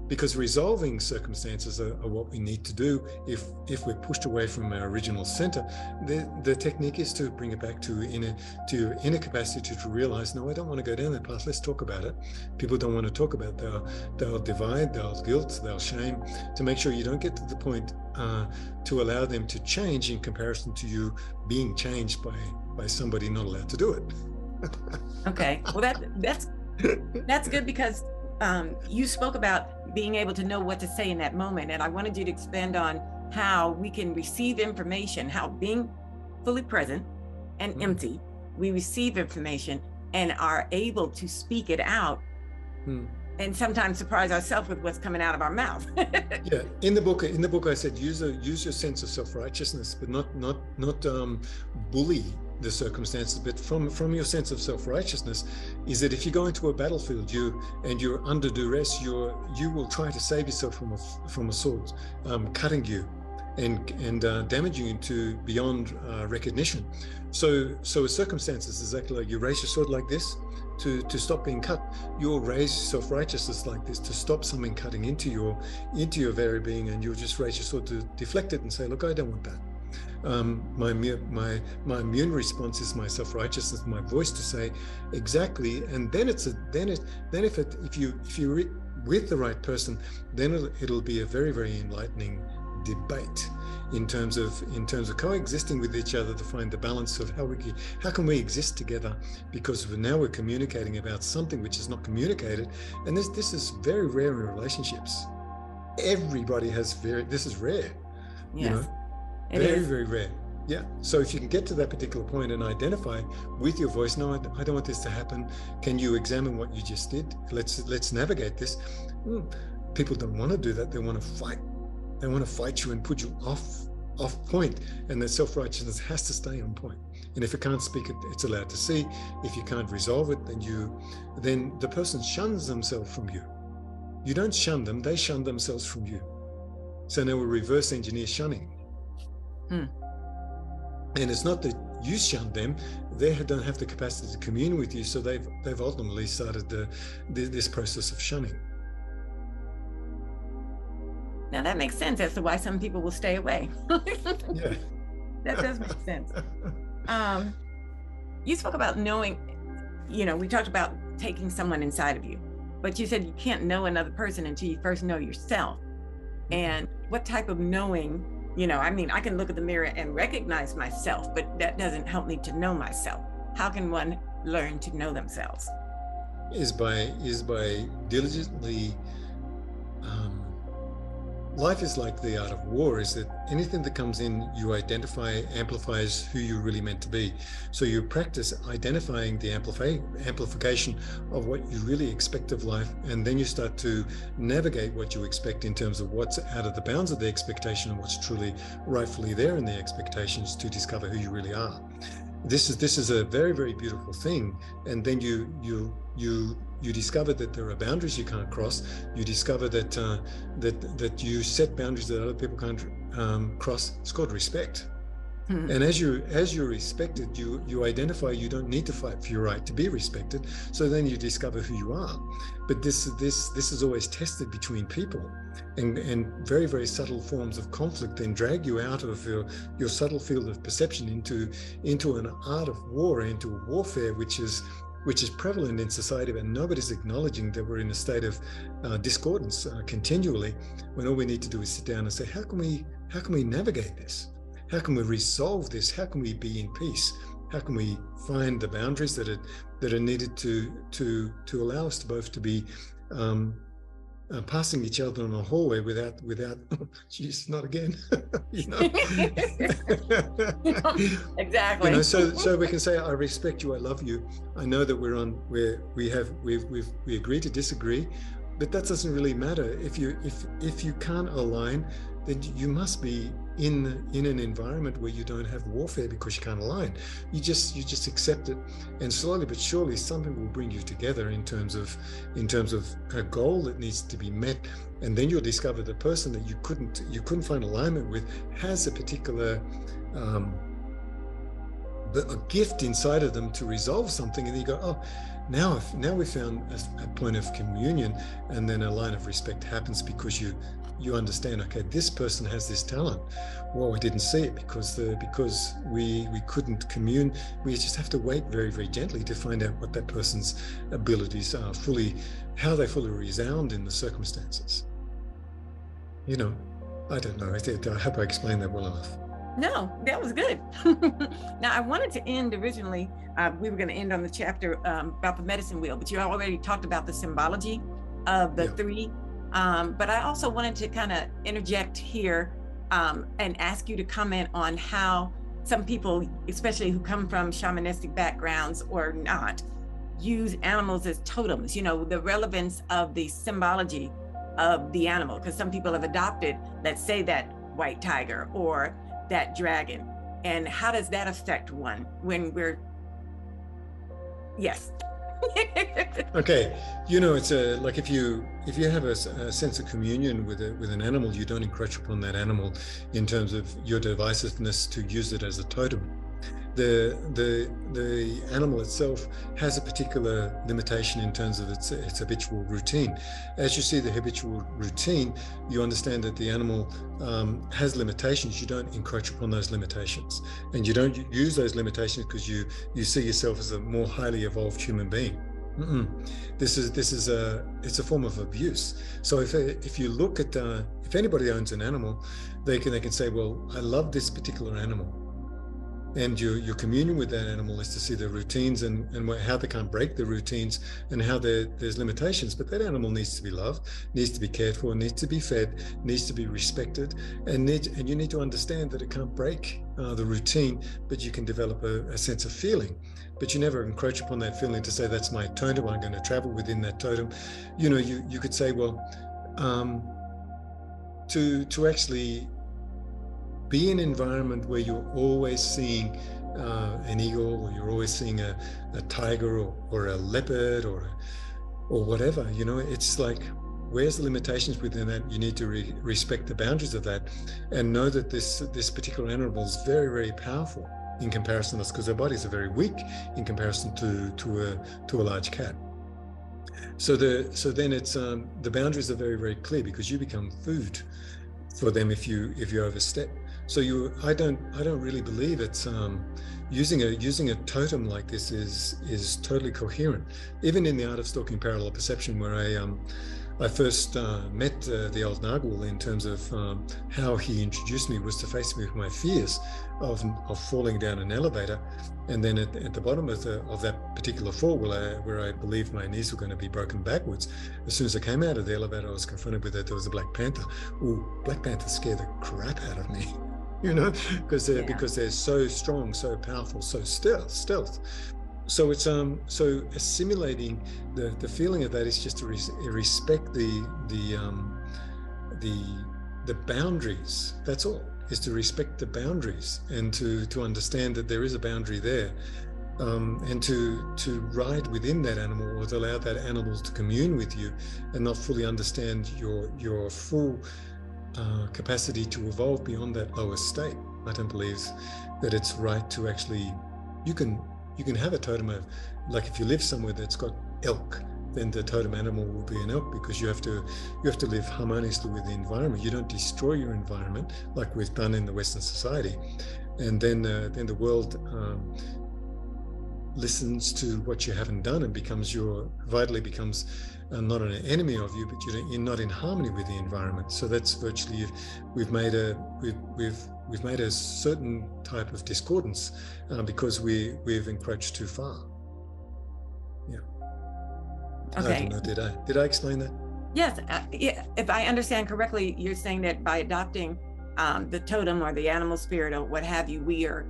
Because resolving circumstances are what we need to do if we're pushed away from our original center. The technique is to bring it back to inner capacity to realize, no, I don't want to go down that path. Let's talk about it. People don't want to talk about it. They'll divide, they'll guilt, they'll shame, to make sure you don't get to the point to allow them to change in comparison to you being changed by somebody not allowed to do it. Okay, well that's good, because you spoke about being able to know what to say in that moment. And I wanted you to expand on how we can receive information, how being fully present and empty, we receive information and are able to speak it out and sometimes surprise ourselves with what's coming out of our mouth. Yeah, in the book I said use your sense of self-righteousness, but not bully the circumstances, but from your sense of self-righteousness, is that if you go into a battlefield, you're under duress, you will try to save yourself from a sword cutting you and damaging you to beyond recognition. So a circumstance is exactly like you raise your sword like this to stop being cut. You'll raise self-righteousness like this to stop something cutting into your very being, and you'll just raise your sword to deflect it and say, look, I don't want that. My immune response is my self-righteousness, my voice to say exactly, and then if you're with the right person, then it'll be a very, very enlightening debate in terms of coexisting with each other to find the balance of how can we exist together, because now we're communicating about something which is not communicated, and this is very rare in relationships. Everybody has this is rare. Yes. You know. Very, very rare. Yeah. So if you can get to that particular point and identify with your voice, no, I don't want this to happen. Can you examine what you just did? Let's navigate this. People don't want to do that. They want to fight. They want to fight you and put you off point. And the self-righteousness has to stay on point. And if it can't speak, it's allowed to see. If you can't resolve it, then the person shuns themselves from you. You don't shun them; they shun themselves from you. So now we reverse engineer shunning. And it's not that you shunned them; they don't have the capacity to commune with you, so they've ultimately started this process of shunning. Now that makes sense as to why some people will stay away. Yeah. That does make sense. You spoke about knowing, we talked about taking someone inside of you, but you said you can't know another person until you first know yourself. And what type of knowing, I can look at the mirror and recognize myself, but that doesn't help me to know myself. How can one learn to know themselves? Is by diligently. Life is like the art of war, is that anything that comes in, you identify, amplifies who you're really meant to be. So you practice identifying the amplification of what you really expect of life, and then you start to navigate what you expect in terms of what's out of the bounds of the expectation and what's truly rightfully there in the expectations, to discover who you really are. This is a very, very beautiful thing. And then you discover that there are boundaries you can't cross. You discover that that you set boundaries that other people can't cross. It's called respect. And as you're respected, you identify you don't need to fight for your right to be respected. So then you discover who you are. But this is always tested between people, and very, very subtle forms of conflict then drag you out of your subtle field of perception into an art of war, into a warfare which is prevalent in society, but nobody's acknowledging that we're in a state of discordance continually, when all we need to do is sit down and say, how can we navigate this? How can we resolve this? How can we be in peace? How can we find the boundaries that are needed to allow us to both to be passing each other in a hallway without geez, not again. Exactly. So we can say, I respect you, I love you, I know that we agree to disagree, but that doesn't really matter. If you can't align, then you must be in an environment where you don't have warfare because you can't align. You just accept it, and slowly but surely something will bring you together in terms of a goal that needs to be met. And then you'll discover the person that you couldn't find alignment with has a particular a gift inside of them to resolve something, and you go, oh, now we found a point of communion, and then a line of respect happens because you understand, okay, this person has this talent. Well, we didn't see it because we couldn't commune. We just have to wait very, very gently to find out what that person's abilities are, how they fully resound in the circumstances. I don't know. I hope I explained that well enough. No, that was good. Now, I wanted to end originally, we were going to end on the chapter about the medicine wheel, but you already talked about the symbology of the three. But I also wanted to kind of interject here and ask you to comment on how some people, especially who come from shamanistic backgrounds or not, use animals as totems, the relevance of the symbology of the animal, because some people have adopted, let's say, that white tiger or that dragon. And how does that affect one when we're, yes. Okay, it's like if you have a sense of communion with an animal, you don't encroach upon that animal in terms of your divisiveness to use it as a totem. The animal itself has a particular limitation in terms of its habitual routine. As you see the habitual routine, you understand that the animal has limitations. You don't encroach upon those limitations, and you don't use those limitations because you see yourself as a more highly evolved human being. It's a form of abuse. So if you look at if anybody owns an animal, they can say, well, I love this particular animal. And your communion with that animal is to see the routines and how they can't break the routines, and how there's limitations. But that animal needs to be loved, needs to be cared for, needs to be fed, needs to be respected, and you need to understand that it can't break the routine, but you can develop a sense of feeling. But you never encroach upon that feeling to say, that's my totem, I'm going to travel within that totem. You could say, well, to actually be in an environment where you're always seeing an eagle, or you're always seeing a tiger or a leopard or whatever, it's like, where's the limitations within that? You need to respect the boundaries of that, and know that this particular animal is very, very powerful in comparison to us, because their bodies are very weak in comparison to a large cat. So then it's the boundaries are very, very clear, because you become food for them if you overstep. So I don't really believe it's using a totem like this is totally coherent. Even in the Art of Stalking Parallel Perception, where I first met the old Nagul, in terms of how he introduced me, was to face me with my fears of falling down an elevator, and then at the bottom of that particular fall, where I believed my knees were going to be broken backwards, as soon as I came out of the elevator, I was confronted with that there was a Black Panther. Ooh, Black Panther scared the crap out of me, you know, because they're so strong, so powerful, so stealth. So it's so assimilating the feeling of that is just to respect the boundaries. That's all, is to respect the boundaries, and to understand that there is a boundary there, and to ride within that animal, or to allow that animal to commune with you, and not fully understand your full capacity to evolve beyond that lower state. I don't believe that it's right to actually, you can have a totem of, like, if you live somewhere that's got elk, then the totem animal will be an elk, because you have to live harmoniously with the environment. You don't destroy your environment like we've done in the Western society, and then the world listens to what you haven't done and becomes not an enemy of you, but you're not in harmony with the environment. So that's virtually, we've made a certain type of discordance because we've encroached too far. Yeah. Okay. I don't know, did I explain that? Yes. If I understand correctly, you're saying that by adopting the totem or the animal spirit or what have you, we are,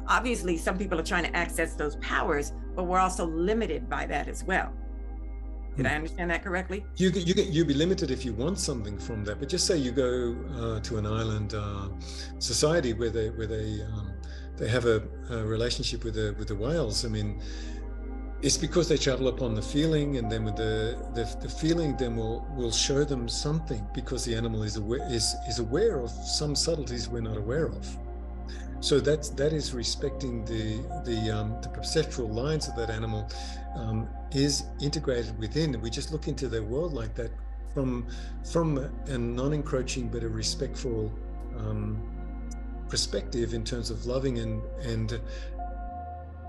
obviously some people are trying to access those powers, but we're also limited by that as well. Did I understand that correctly? You'll be limited if you want something from that. But just say you go to an island society where they have a relationship with the whales. I mean, it's because they travel upon the feeling, and then with the feeling then will show them something, because the animal is aware of some subtleties we're not aware of. So that is respecting the perceptual lines of that animal is integrated within. We just look into their world like that from a non-encroaching but a respectful perspective, in terms of loving and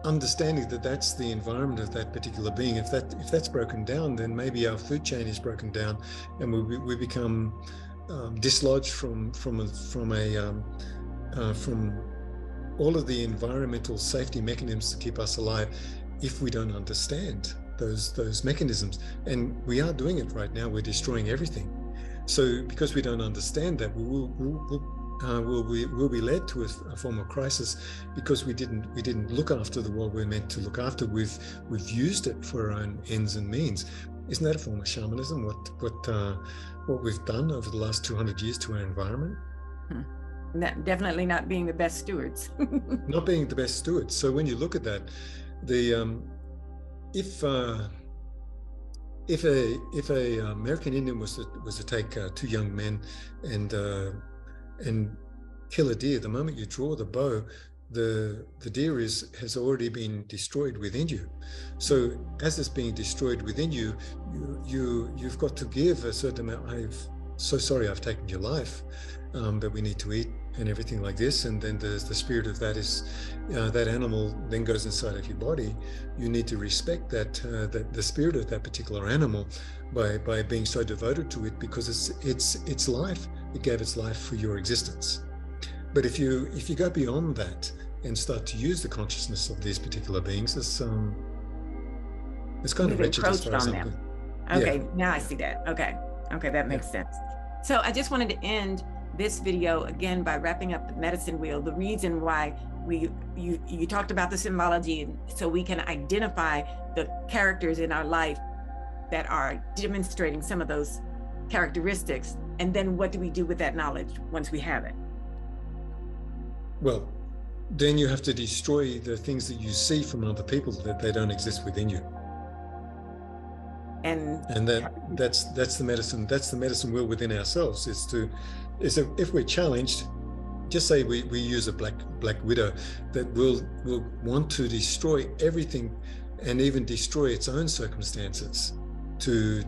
understanding that that's the environment of that particular being. If that's broken down, then maybe our food chain is broken down, and we become dislodged from all of the environmental safety mechanisms to keep us alive, if we don't understand those mechanisms. And we are doing it right now. We're destroying everything. So because we don't understand that, we'll be led to a form of crisis, because we didn't look after the world we're meant to look after. We've used it for our own ends and means. Isn't that a form of shamanism? What we've done over the last 200 years to our environment? Definitely not being the best stewards. Not being the best stewards. So when you look at that, if a American Indian was to take two young men and kill a deer, the moment you draw the bow, the deer has already been destroyed within you. So as it's being destroyed within you, you've got to give a certain amount. So sorry I've taken your life, but we need to eat and everything like this. And then the spirit of that is that animal then goes inside of your body. You need to respect that the spirit of that particular animal by being so devoted to it, because it's life. It gave its life for your existence. But if you go beyond that and start to use the consciousness of these particular beings, it's kind of wretched as far as I'm concerned. Okay, yeah. Now I see that. Okay, that makes sense. So I just wanted to end this video again by wrapping up the medicine wheel. The reason why you talked about the symbology, so we can identify the characters in our life that are demonstrating some of those characteristics, and then what do we do with that knowledge once we have it? Well, then you have to destroy the things that you see from other people, that they don't exist within you. And that's the medicine. That's the medicine wheel within ourselves. If we're challenged, just say we use a black widow that will want to destroy everything, and even destroy its own circumstances to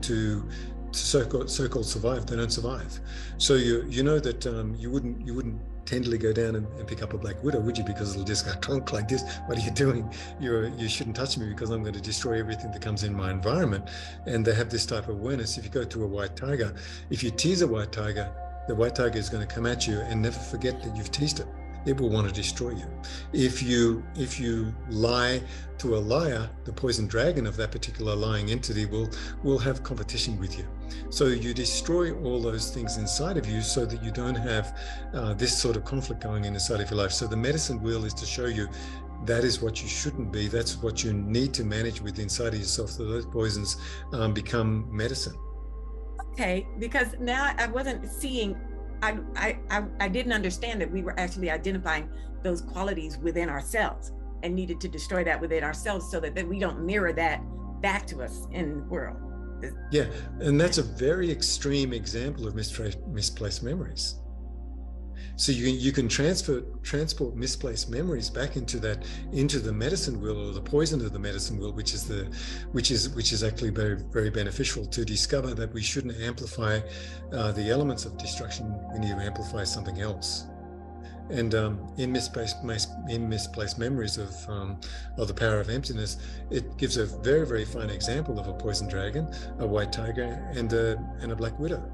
so-called survive, they don't survive. So you know that you wouldn't tenderly go down and pick up a black widow, would you? Because it'll just go clunk like this. What are you doing? You shouldn't touch me because I'm going to destroy everything that comes in my environment. And they have this type of awareness. If you go to a white tiger, if you tease a white tiger, the white tiger is going to come at you and never forget that you've teased it. It will want to destroy you. If you lie to a liar, the poison dragon of that particular lying entity will have competition with you. So you destroy all those things inside of you so that you don't have this sort of conflict going in inside of your life. So the medicine wheel is to show you that is what you shouldn't be. That's what you need to manage with inside of yourself, so those poisons become medicine. Okay, because now I wasn't seeing, I didn't understand that we were actually identifying those qualities within ourselves and needed to destroy that within ourselves so that we don't mirror that back to us in the world. Yeah, and that's a very extreme example of misplaced memories. So you can transport misplaced memories back into the medicine wheel, or the poison of the medicine wheel, which is actually very, very beneficial to discover that we shouldn't amplify the elements of destruction. We need to amplify something else. And in misplaced memories of the power of emptiness, it gives a very, very fine example of a poison dragon, a white tiger, and a black widow.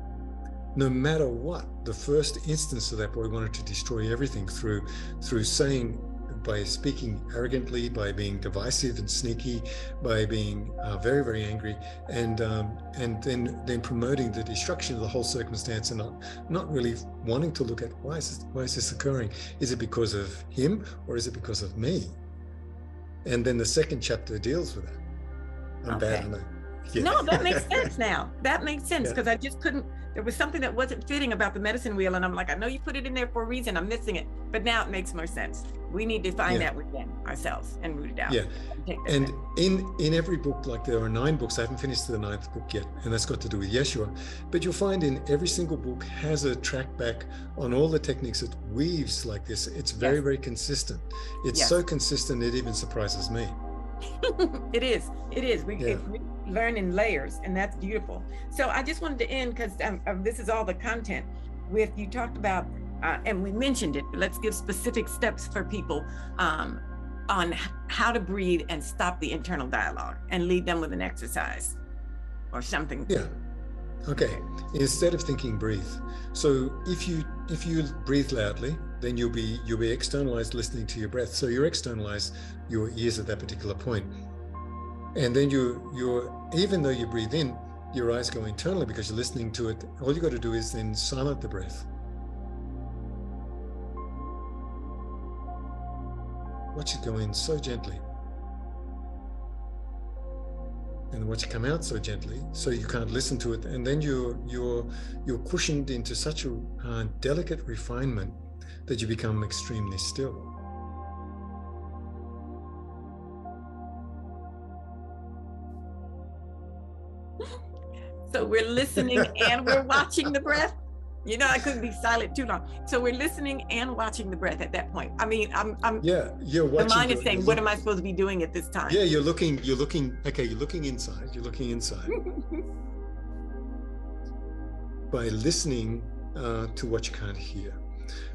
No matter what, the first instance of that boy wanted to destroy everything through saying, by speaking arrogantly, by being divisive and sneaky, by being very, very angry, and then promoting the destruction of the whole circumstance, and not really wanting to look at why is this occurring? Is it because of him or is it because of me? And then the second chapter deals with that. I'm bad, aren't I? Yeah. No, that makes sense now. That makes sense, because I just couldn't, there was something that wasn't fitting about the medicine wheel, and I'm like, I know you put it in there for a reason, I'm missing it, but now it makes more sense. We need to find that within ourselves and root it out. Yeah, and in every book, like there are 9 books, I haven't finished the 9th book yet, and that's got to do with Yeshua, but you'll find in every single book has a track back on all the techniques. It weaves like this. It's very, very consistent. It's so consistent, it even surprises me. It is. We learn in layers, and that's beautiful. So I just wanted to end, because this is all the content with, you talked about, and we mentioned it, but let's give specific steps for people on how to breathe and stop the internal dialogue, and lead them with an exercise or something. Yeah. Okay. Instead of thinking, breathe. So if you breathe loudly, then you'll be externalized listening to your breath. So you externalize your ears at that particular point. And then you're even though you breathe in, your eyes go internally because you're listening to it. All you got to do is then silent the breath. Watch it go in so gently. And watch it come out so gently, so you can't listen to it. And then you're cushioned into such a delicate refinement that you become extremely still. So we're listening and we're watching the breath. You know, I couldn't be silent too long. So we're listening and watching the breath at that point. I mean, you're watching. The mind is saying, what am I supposed to be doing at this time? Yeah, you're looking, okay, you're looking inside, by listening to what you can't hear.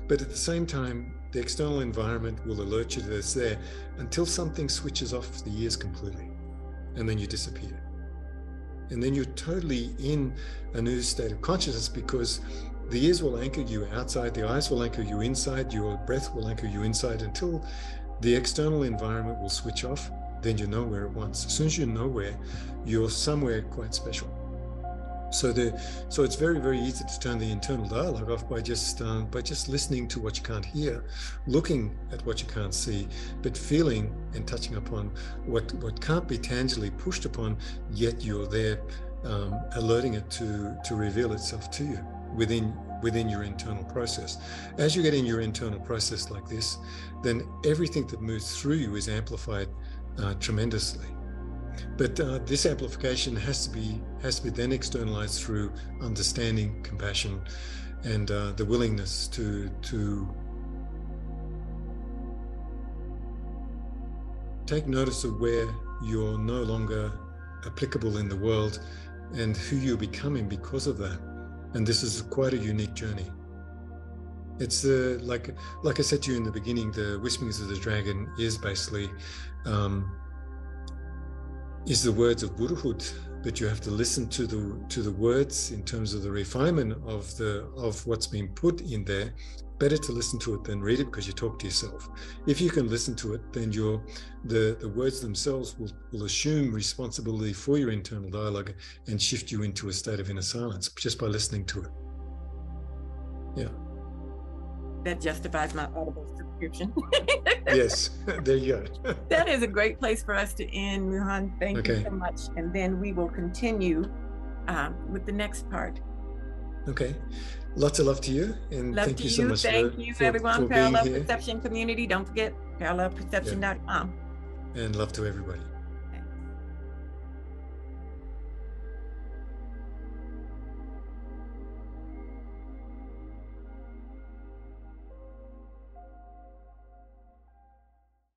But at the same time, the external environment will alert you that it's there until something switches off the ears completely, and then you disappear. And then you're totally in a new state of consciousness, because the ears will anchor you outside, the eyes will anchor you inside, your breath will anchor you inside, until the external environment will switch off. Then you're nowhere at once. As soon as you're nowhere, you're somewhere quite special. So it's very, very easy to turn the internal dialogue off by just listening to what you can't hear, looking at what you can't see, but feeling and touching upon what can't be tangibly pushed upon, yet you're there, alerting it to reveal itself to you within your internal process. As you get in your internal process like this, then everything that moves through you is amplified tremendously. But this amplification has to be then externalized through understanding, compassion, and the willingness to take notice of where you're no longer applicable in the world, and who you're becoming because of that. And this is quite a unique journey. It's like I said to you in the beginning, the Whisperings of the Dragon is basically is the words of Buddhahood, but you have to listen to the words in terms of the refinement of what's been put in there. Better to listen to it than read it, because you talk to yourself. If you can listen to it, then the words themselves will assume responsibility for your internal dialogue and shift you into a state of inner silence just by listening to it. Yeah. That justifies my Audible subscription. Yes, there you go. That is a great place for us to end, Muhan. Thank you so much. And then we will continue with the next part. Okay. Lots of love to you. And love thank to you so much. Thank you, everyone. For Parallel being here. Perception community. Don't forget parallelperception.com. And love to everybody.